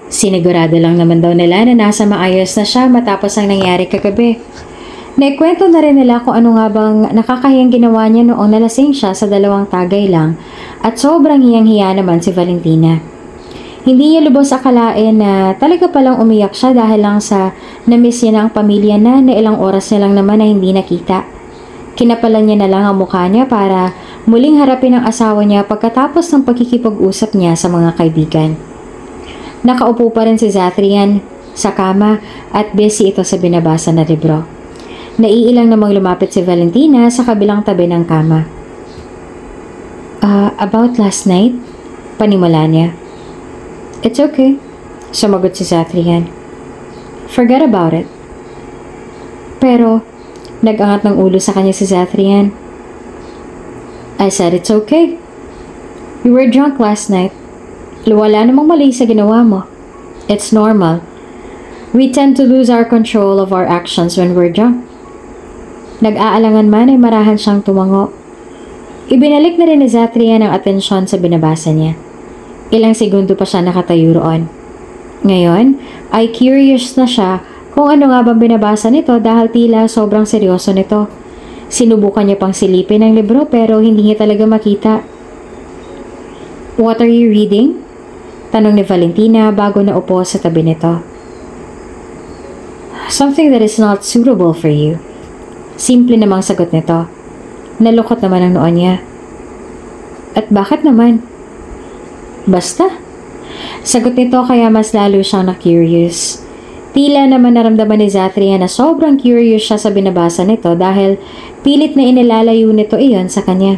Sinigurado lang naman daw nila na nasa maayos na siya matapos ang nangyari kagabi. Naikwento na rin nila kung ano nga bang nakakahiyang ginawa niya noong nalasing siya sa 2 tagay lang at sobrang hiyang-hiya naman si Valentina. Hindi niya lubos akalain na talaga palang umiyak siya dahil lang sa na-miss niya na ang pamilya na ilang oras na lang naman na hindi nakita. Kinapalan niya na lang ang mukha niya para muling harapin ang asawa niya pagkatapos ng pagkikipag-usap niya sa mga kaibigan. Nakaupo pa rin si Zathrian sa kama at busy ito sa binabasa na libro. Naiilang namang lumapit si Valentina sa kabilang tabi ng kama. About last night? Panimula niya. It's okay, sumagot si Zathrian. Forget about it. Pero, nag-angat ng ulo sa kanya si Zathrian. I said it's okay. You were drunk last night. Wala namang mali sa ginawa mo. It's normal. We tend to lose our control of our actions when we're drunk. Nag-aalangan man ay marahan siyang tumango. Ibinalik na rin ni Zathrian ang atensyon sa binabasa niya. Ilang segundo pa siya nakatayo roon. Ngayon, ay curious na siya kung ano nga bang binabasa nito dahil tila sobrang seryoso nito. Sinubukan niya pang silipin ang libro pero hindi niya talaga makita. What are you reading? Tanong ni Valentina bago naupo sa tabi nito. Something that is not suitable for you. Simple namang sagot nito. Nalukot naman ang noon niya. At bakit naman? Basta. Sagot nito kaya mas lalo siyang na-curious. Tila naman naramdaman ni Zathrian na sobrang curious siya sa binabasa nito dahil pilit na inilalayo nito iyon sa kanya.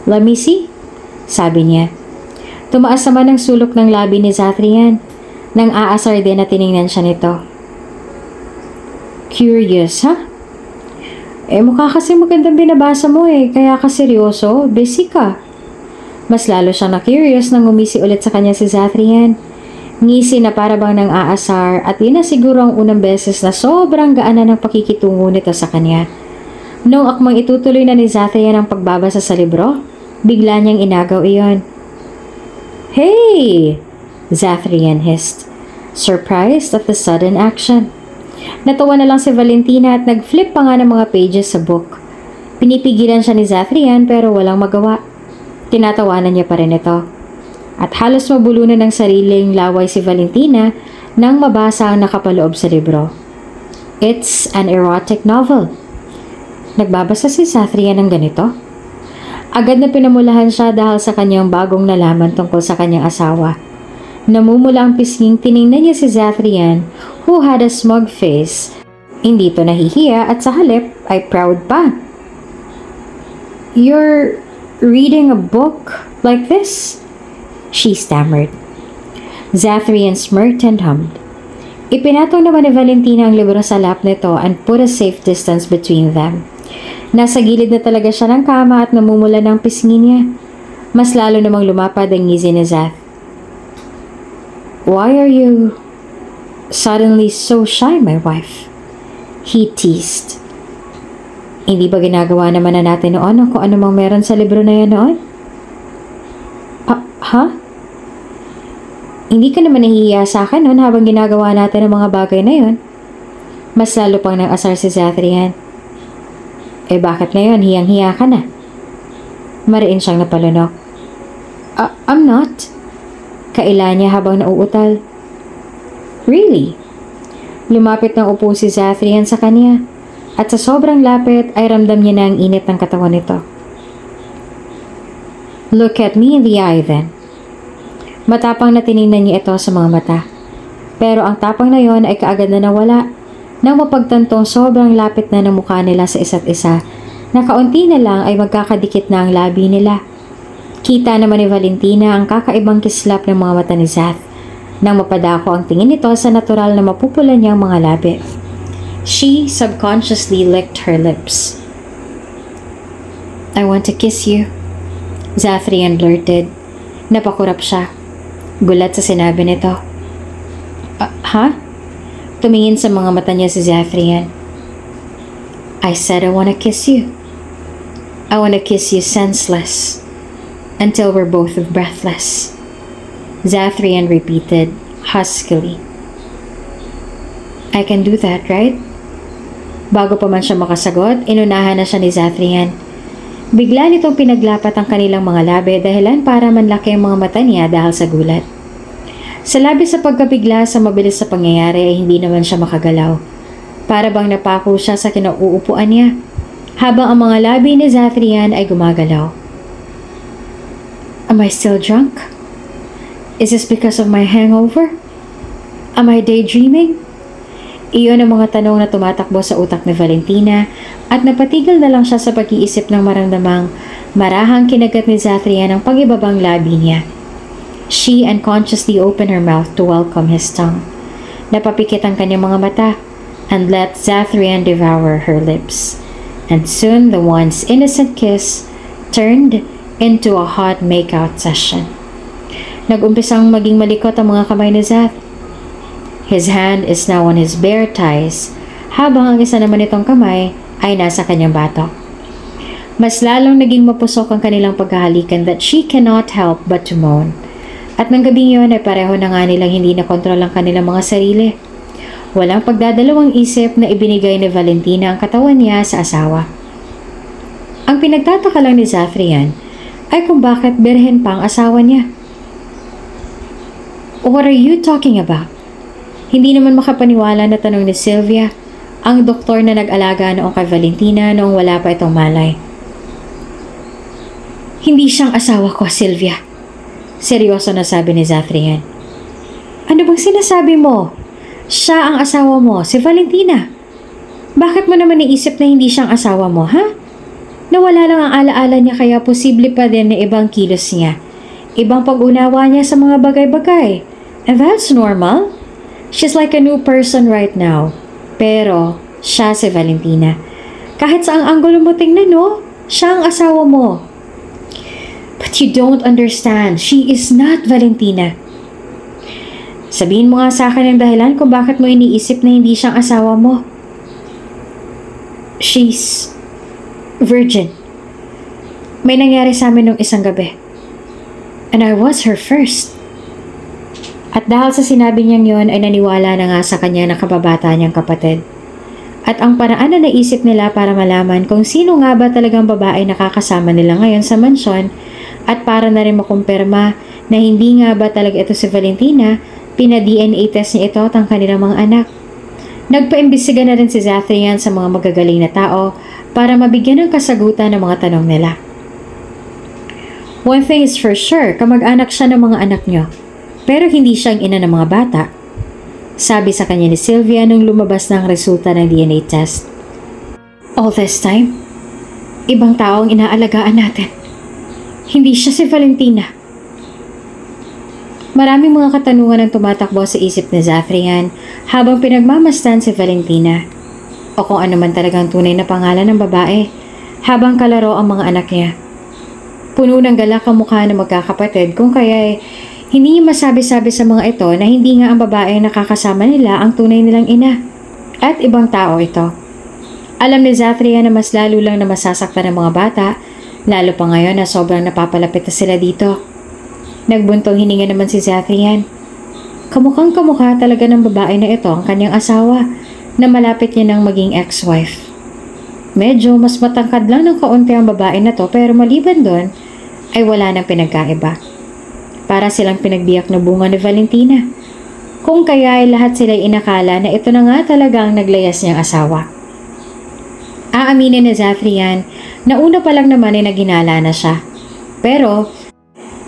Let me see, sabi niya. Tumaas naman ang sulok ng labi ni Zathrian nang aasar din na tiningnan siya nito. Curious, ha? Mukha kasi magandang binabasa mo kaya ka seryoso, busy ka. Mas lalo siyang na-curious nang umisi ulit sa kanya si Zathrian. Ngisi na para bang nang aasar at yun na siguro ang unang beses na sobrang gaanan ng pakikitungo nito sa kanya. Noong akmang itutuloy na ni Zathrian ang pagbabasa sa libro, bigla niyang inagaw iyon. Hey! Zathrian hissed, surprised at the sudden action. Natawa na lang si Valentina at nag-flip pa nga ng mga pages sa book. Pinipigilan siya ni Zathrian pero walang magawa. Tinatawanan niya pa rin ito. At halos mabulunan ng sariling laway si Valentina nang mabasa ang nakapaloob sa libro. It's an erotic novel. Nagbabasa si Zathrian ng ganito? Agad na pinamulahan siya dahil sa kanyang bagong nalaman tungkol sa kanyang asawa. Namumula ang pisnging tiningnan niya si Zathrian who had a smug face. Hindi to nahihiya at sa halip ay proud pa. You're reading a book like this? She stammered. Zathrian smirked and hummed. Ipinatong naman ni Valentina ang libro sa lap nito and put a safe distance between them. Nasa gilid na talaga siya ng kama at namumula ng pisngi niya. Mas lalo namang lumapad ang ngisi ni Zath. Why are you suddenly so shy, my wife? He teased. Hindi ba ginagawa naman na natin noon kung ano mang meron sa libro na yan noon? Ha? Hindi ka naman nahihiya sa akin noon habang ginagawa natin ang mga bagay na yon? Mas lalo pang nang-asar si Zathrian. Bakit ngayon hiyang-hiya ka na? Mariin siyang napalunok. I'm not. Kaila niya habang nauutal. Really? Lumapit ng upo si Zathrian sa kanya. At sa sobrang lapit ay ramdam niya na ang init ng katawan nito. Look at me in the eye then. Matapang na tiningnan niya ito sa mga mata. Pero ang tapang na yon ay kaagad na nawala nang mapagtantong sobrang lapit na ng mukha nila sa isa't isa na kaunti na lang ay magkakadikit na ang labi nila. Kita naman ni Valentina ang kakaibang kislap ng mga mata ni Zath nang mapadako ang tingin nito sa natural na mapupula niyang mga labi. She subconsciously licked her lips. I want to kiss you, Zathrian blurted. Napakurap siya. Gulat sa sinabi nito. Ha? Tumingin sa mga mata niya si Zathrian. I said I want to kiss you. I want to kiss you senseless until we're both breathless. Zathrian repeated huskily. I can do that, right? Bago pa man siya makasagot, inunahan na siya ni Zathrian. Bigla nitong pinaglapat ang kanilang mga labi dahilan para manlaki ang mga mata niya dahil sa gulat. Sa labis sa pagkabigla sa mabilis sa pangyayari ay hindi naman siya makagalaw. Para bang napako siya sa kinauupuan niya, habang ang mga labi ni Zathrian ay gumagalaw. Am I still drunk? Is this because of my hangover? Am I daydreaming? Iyon ang mga tanong na tumatakbo sa utak ni Valentina at napatigil na lang siya sa pag-iisip ng maramdamang marahang kinagat ni Zathrian ang pag-ibabang labi niya. She unconsciously opened her mouth to welcome his tongue. Napapikit ang kanyang mga mata and let Zathrian devour her lips. And soon the once innocent kiss turned into a hot make-out session. Nag-umpisang maging malikot ang mga kamay ni Zath. His hand is now on his bare thighs, habang ang isa naman itong kamay ay nasa kanyang batok. Mas lalong naging mapusok ang kanilang pagkahalikan that she cannot help but to moan. At ng gabing yun ay pareho na nga nilang hindi na kontrol ang kanilang mga sarili. Walang pagdadalawang isip na ibinigay ni Valentina ang katawan niya sa asawa. Ang pinagtataka lang ni Zathrian ay kung bakit birhen pa ang asawa niya. What are you talking about? Hindi naman makapaniwala na tanong ni Sylvia, ang doktor na nag-alaga noong kay Valentina noong wala pa itong malay. Hindi siyang asawa ko, Sylvia. Seryoso na sabi ni Zathrian. Ano bang sinasabi mo? Siya ang asawa mo, si Valentina. Bakit mo naman naisip na hindi siyang asawa mo, ha? Nawala lang ang alaala niya kaya posible pa din na ibang kilos niya. Ibang pag-unawa niya sa mga bagay-bagay. And that's normal. She's like a new person right now. Pero, siya si Valentina. Kahit sa ang anggulo mo tingnan, no? Siya ang asawa mo. But you don't understand. She is not Valentina. Sabihin mo nga sa akin ang dahilan kung bakit mo iniisip na hindi siyang asawa mo. She's virgin. May nangyari sa amin nung isang gabi. And I was her first. At dahil sa sinabi niyang yon ay naniwala na nga sa kanya na kababata niyang kapatid. At ang paraan na naisip nila para malaman kung sino nga ba talagang babae nakakasama nila ngayon sa mansyon at para na rin makumpirma na hindi nga ba talaga ito si Valentina, pina-DNA test niya ito at ang kanilang mga anak. Nagpaimbisiga na rin si Zathrian sa mga magagaling na tao para mabigyan ng kasagutan ng mga tanong nila. One thing is for sure, kamag-anak siya ng mga anak niyo. Pero hindi siyang ina ng mga bata. Sabi sa kanya ni Sylvia nung lumabas na ang resulta ng DNA test. All this time, ibang tao ang inaalagaan natin. Hindi siya si Valentina. Maraming mga katanungan ang tumatakbo sa isip ni Zathrian habang pinagmamasdan si Valentina. O kung ano man talagang tunay na pangalan ng babae habang kalaro ang mga anak niya. Puno ng galak ang mukha ng magkakapatid kung kaya hindi niya masabi-sabi sa mga ito na hindi nga ang babae na nakakasama nila ang tunay nilang ina. At ibang tao ito. Alam ni Zathrian na mas lalo lang na masasaktan ng mga bata, lalo pa ngayon na sobrang napapalapit na sila dito. Nagbuntong hininga naman si Zathrian. Kamukhang kamukha talaga ng babae na ito ang kanyang asawa na malapit niya ng maging ex-wife. Medyo mas matangkad lang ng kaunti ang babae na to pero maliban doon ay wala nang pinagkaiba. Para silang pinagbiyak na bunga ni Valentina. Kung kaya ay lahat sila inakala na ito na nga talaga ang naglayas niyang asawa. Aaminin ni Zathrian na una pa lang naman ay naginala na siya. Pero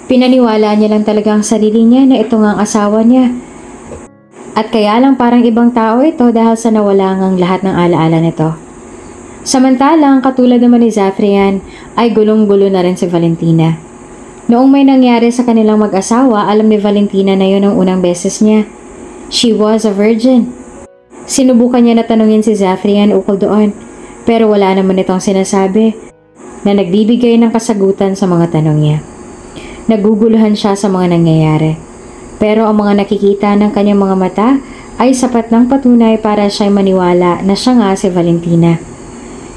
pinaniwala niya lang talaga ang sarili niya na ito nga ang asawa niya. At kaya lang parang ibang tao ito dahil sa nawala ngang lahat ng alaala nito. Samantalang katulad naman ni Zathrian ay gulong-gulo na rin si Valentina. Noong may nangyari sa kanilang mag-asawa, alam ni Valentina na yun ang unang beses niya. She was a virgin. Sinubukan niya na tanungin si Zathrian ukol doon, pero wala naman itong sinasabi na nagbibigay ng kasagutan sa mga tanong niya. Naguguluhan siya sa mga nangyayari, pero ang mga nakikita ng kanyang mga mata ay sapat ng patunay para siya'y maniwala na siya nga si Valentina.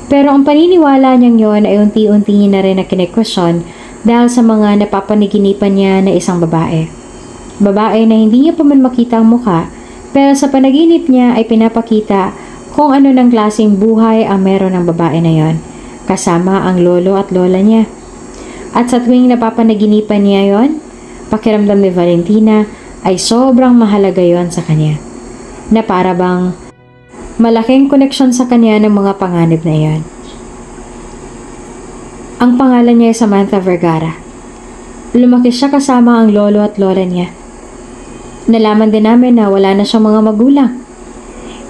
Pero ang paniniwala niyang yon ay unti-unti niya na rin na kine-question dahil sa mga napapaniginipan niya na isang babae. Babae na hindi niya pa man makita ang mukha, pero sa panaginip niya ay pinapakita kung ano ng klaseng buhay ang meron ng babae na yon, kasama ang lolo at lola niya. At sa tuwing napapanaginipan niya yon, pakiramdam ni Valentina ay sobrang mahalaga yon sa kanya. Na para bang malaking koneksyon sa kanya ng mga panganib na iyon. Ang pangalan niya ay Samantha Vergara. Lumaki siya kasama ang lolo at lola niya. Nalaman din namin na wala na siyang mga magulang.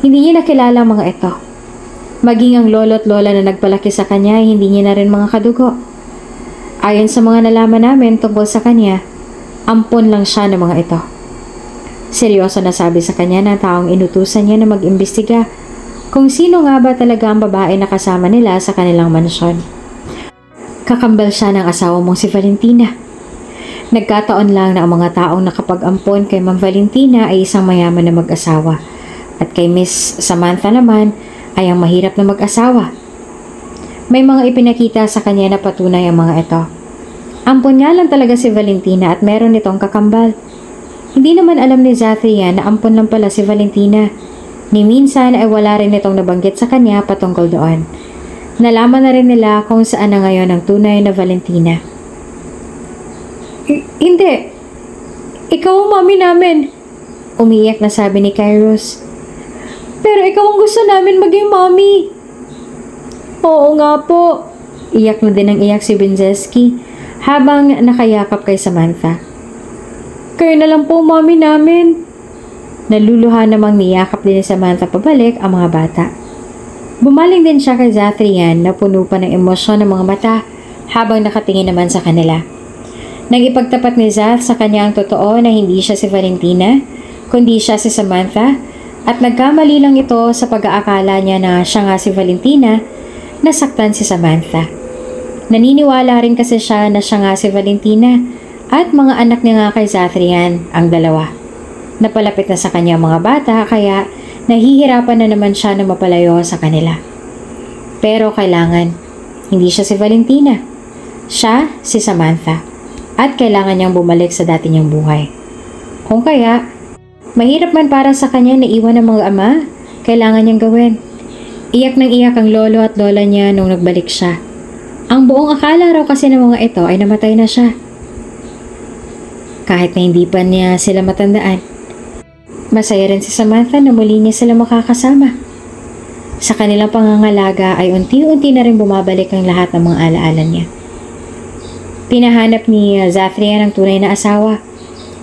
Hindi niya nakilala ang mga ito. Maging ang lolo at lola na nagpalaki sa kanya ay hindi niya na rin mga kadugo. Ayon sa mga nalaman namin tungkol sa kanya, ampon lang siya ng mga ito. Seryoso na sabi sa kanya ng taong inutusan niya na mag-imbestiga kung sino nga ba talaga ang babae na kasama nila sa kanilang mansyon. Kakambal siya ng asawa mong si Valentina. Nagkataon lang na ang mga taong nakapag-ampon kay Ma'am Valentina ay isang mayaman na mag-asawa at kay Miss Samantha naman ay ang mahirap na mag-asawa. May mga ipinakita sa kanya na patunay ang mga ito. Ampon nga lang talaga si Valentina at meron itong kakambal. Hindi naman alam ni Zathrian na ampon lang pala si Valentina. Ni minsan ay wala rin itong nabanggit sa kanya patungkol doon. Nalaman na rin nila kung saan na ngayon ang tunay na Valentina. Hindi. Ikaw ang mami namin. Umiyak na sabi ni Kairos. Pero ikaw ang gusto namin maging mami. Oo nga po. Iyak na din ang iyak si Benzeski habang nakayakap kay Samantha. Kayo na lang po mami namin. Naluluha namang niyakap din ni Samantha pabalik ang mga bata. Bumaling din siya kay Zathrian na puno pa ng emosyon ng mga mata habang nakatingin naman sa kanila. Nagipagtapat ni Zath sa kanya ang totoo na hindi siya si Valentina, kundi siya si Samantha at nagkamali lang ito sa pag-aakala niya na siya nga si Valentina, nasaktan si Samantha. Naniniwala rin kasi siya na siya nga si Valentina at mga anak niya nga kay Zathrian ang dalawa. Napalapit na sa kanya mga bata kaya nahihirapan na naman siya na mapalayo sa kanila. Pero kailangan, hindi siya si Valentina. Siya si Samantha. At kailangan niyang bumalik sa dati niyang buhay. Kung kaya, mahirap man para sa kanya na iwan ng mga ama, kailangan niyang gawin. Iyak ng iyak ang lolo at lola niya nung nagbalik siya. Ang buong akala raw kasi ng mga ito ay namatay na siya. Kahit na hindi pa niya sila matandaan. Masaya rin si Samantha na muli niya sila makakasama. Sa kanilang pangangalaga ay unti-unti na rin bumabalik ang lahat ng mga alaala niya. Pinahanap ni Zathrian ang tunay na asawa.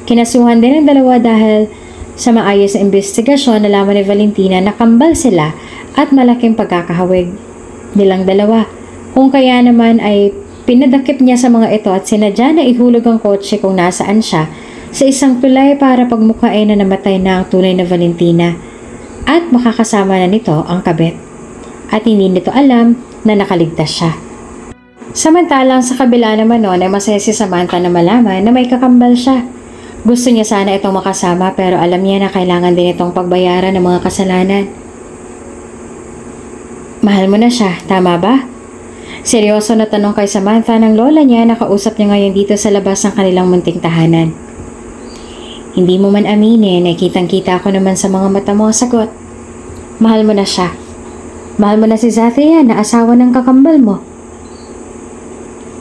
Kinasuhan din ang dalawa dahil sa maayos na investigasyon nalaman ni Valentina na kambal sila at malaking pagkakahawig nilang dalawa. Kung kaya naman ay pinadakip niya sa mga ito at sinadya na ihulog ang kotse kung nasaan siya sa isang tulay para pagmukhain na namatay na ang tunay na Valentina at makakasama na nito ang kabit. At hindi nito alam na nakaligtas siya. Samantalang sa kabila naman noon ay masaya si Samantha na malaman na may kakambal siya. Gusto niya sana itong makasama pero alam niya na kailangan din itong pagbayaran ng mga kasalanan. Mahal mo na siya, tama ba? Seryoso na tanong kay Samantha ng lola niya na kausap niya ngayon dito sa labas ng kanilang munting tahanan. Hindi mo man aminin, ay kitang-kita ko naman sa mga mata mo ang sagot. Mahal mo na siya. Mahal mo na si Zathrian na asawa ng kakambal mo.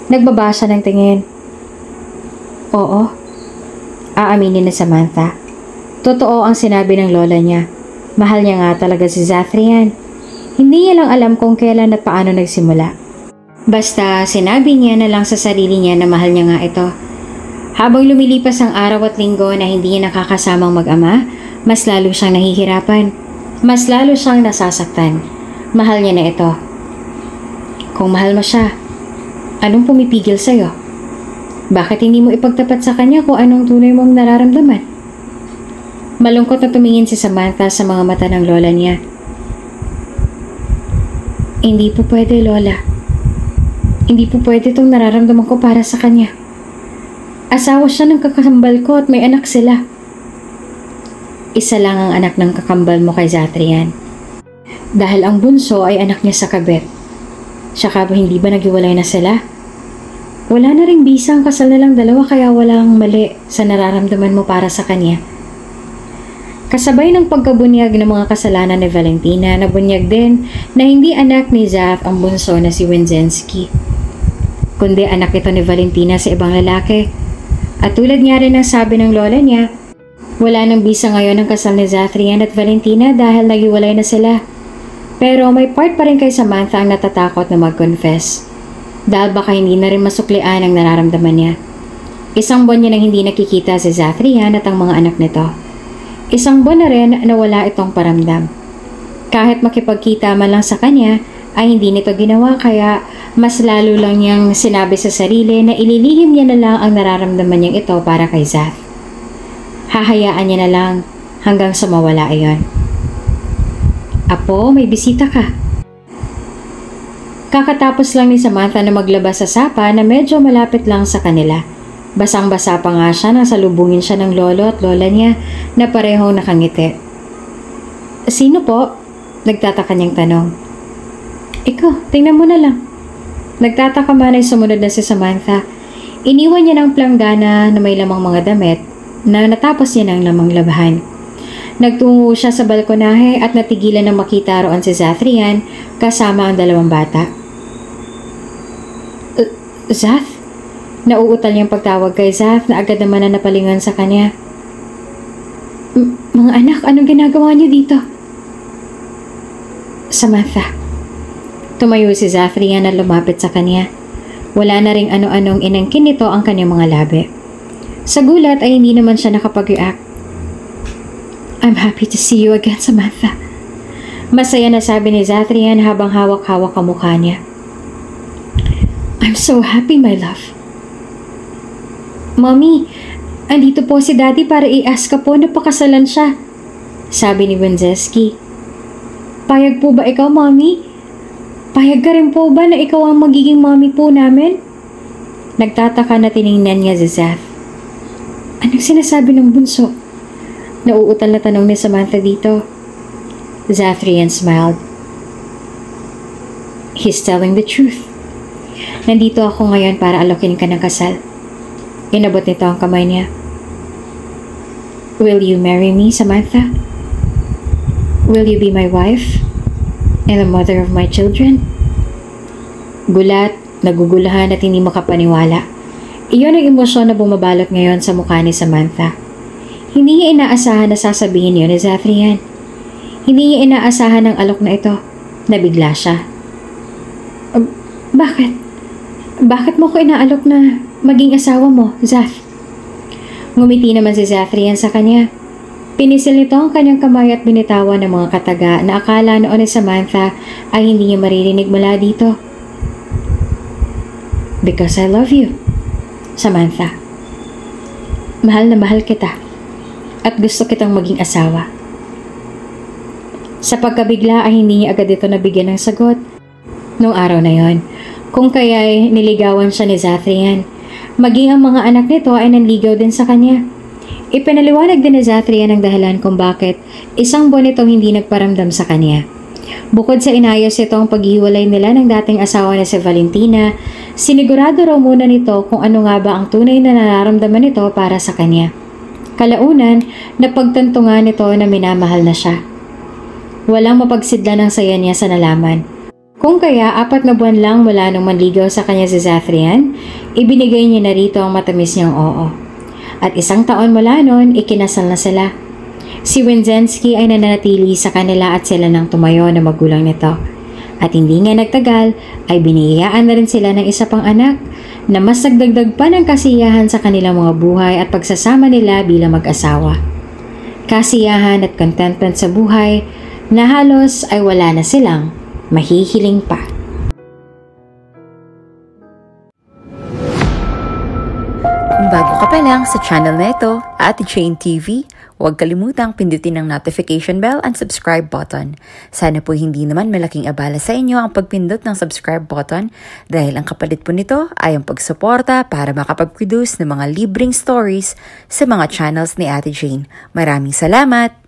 Nagbaba siya ng tingin. Oo. Aaminin na Samantha. Totoo ang sinabi ng lola niya. Mahal niya nga talaga si Zathrian. Hindi niya lang alam kung kailan at paano nagsimula. Basta sinabi niya na lang sa sarili niya na mahal niya nga ito. Habang lumilipas ang araw at linggo na hindi niya nakakasamang mag-ama, mas lalo siyang nahihirapan. Mas lalo siyang nasasaktan. Mahal niya na ito. Kung mahal mo siya, anong pumipigil sa'yo? Bakit hindi mo ipagtapat sa kanya kung anong tunay mong nararamdaman? Malungkot na tumingin si Samantha sa mga mata ng lola niya. Hindi po pwede, Lola. Hindi po pwede itong nararamdaman ko para sa kanya. Asawa siya ng kakambal ko at may anak sila. Isa lang ang anak ng kakambal mo kay Zathrian. Dahil ang bunso ay anak niya sa kabit. Saka ba hindi ba naghiwalay na sila? Wala na ring bisa ang kasal nilang dalawa kaya walang mali sa nararamdaman mo para sa kanya. Kasabay ng pagkabunyag ng mga kasalanan ni Valentina, nabunyag din na hindi anak ni Zath ang bunso na si Wenzenski. Kundi anak ito ni Valentina sa ibang lalaki. At tulad nga rin ng sabi ng lola niya, Wala nang bisa ngayon ang kasal ni Zathrian at Valentina dahil naghiwalay na sila. Pero may part pa rin kay Samantha ang natatakot na mag-confess. Dahil baka hindi na rin masuklian ang nararamdaman niya. Isang buwan niya nang hindi nakikita si Zathrian at ang mga anak nito. Isang buwan na rin na wala itong paramdam. Kahit makipagkita man lang sa kanya, ay hindi nito ginawa kaya mas lalo lang niyang sinabi sa sarili na ililihim niya na lang ang nararamdaman niyang ito para kay Zath. Hahayaan niya na lang hanggang sa mawala iyon. Apo, may bisita ka. Kakatapos lang ni Samantha na maglabas sa sapa na medyo malapit lang sa kanila. Basang-basa pa nga siya nang salubungin siya ng lolo at lola niya na parehong nakangiti. Sino po? Nagtataka niyang tanong. Ikaw, tingnan mo na lang. Nagtataka man ay sumunod na si Samantha. Iniwan niya ng planggana na may lamang mga damit na natapos niya ng lamang labahan. Nagtungo siya sa balkonahe at natigilan ng makita roon si Zathrian kasama ang dalawang bata. Zath? Nauutal niyang pagtawag kay Zath na agad naman na napalingon sa kanya. Mga anak, anong ginagawa niyo dito? Samantha. Tumayo si Zathrian na lumapit sa kanya. Wala na ring ano-anong inangkin nito ang kanyang mga labi. Sa gulat ay hindi naman siya nakapag-react. I'm happy to see you again, Samantha. Masaya na sabi ni Zathrian habang hawak-hawak ang mukha niya. I'm so happy, my love. Mommy, andito po si Daddy para i-ask ka po na pakasalan siya, sabi ni Wenzeski. Payag po ba ikaw, Mommy? Payag ka rin po ba na ikaw ang magiging mommy po namin? Nagtataka na tiningnan niya si Zath. Anong sinasabi ng bunso? Nauutal na tanong ni Samantha dito. Zathrian smiled. He's telling the truth. Nandito ako ngayon para alokin ka ng kasal. Inabot nito ang kamay niya. Will you marry me, Samantha? Will you be my wife? And the mother of my children? Gulat, nagugulahan at hindi makapaniwala. Iyon ang emosyon na bumabalot ngayon sa mukha ni Samantha. Hindi niya inaasahan na sasabihin yun ni Zathrian. Hindi niya inaasahan ang alok na ito. Nabigla siya. Bakit? Bakit mo ko inaalok na maging asawa mo, Zath? Ngumiti naman si Zathrian sa kanya. Pinisil nito ang kanyang kamay at binitawan ng mga kataga na akala noon ni Samantha ay hindi niya maririnig mula dito. Because I love you, Samantha. Mahal na mahal kita at gusto kitang maging asawa. Sa pagkabigla ay hindi niya agad ito nabigyan ng sagot. Noong araw na yon, kung kaya'y niligawan siya ni Zathrian, maging ang mga anak nito ay nanligaw din sa kanya. Ipinaliwanag din ni Zathrian ang dahilan kung bakit isang buwan itong hindi nagparamdam sa kanya. Bukod sa inayos ito ang paghiwalay nila ng dating asawa na si Valentina, sinigurado raw muna nito kung ano nga ba ang tunay na nararamdaman nito para sa kanya. Kalaunan, napagtanto nga nito na minamahal na siya. Walang mapagsidlan ng saya niya sa nalaman. Kung kaya 4 na buwan lang mula nung manligaw sa kanya si Zathrian, ibinigay niya na rito ang matamis niyang oo. At 1 taon mula noon, ikinasal na sila. Si Wenzeski ay nananatili sa kanila at sila nang tumayo na magulang nito. At hindi nga nagtagal, ay biniyayaan na rin sila ng isa pang anak na mas nagdagdag pa ng kasiyahan sa kanilang mga buhay at pagsasama nila bilang mag-asawa. Kasiyahan at contentment sa buhay na halos ay wala na silang mahihiling pa. Kung bago ka pa lang sa channel na ito, Ate Jane TV, huwag kalimutang pindutin ang notification bell and subscribe button. Sana po hindi naman malaking abala sa inyo ang pagpindot ng subscribe button dahil ang kapalit po nito ay ang pagsuporta para makapag-produce ng mga libreng stories sa mga channels ni Ate Jane. Maraming salamat!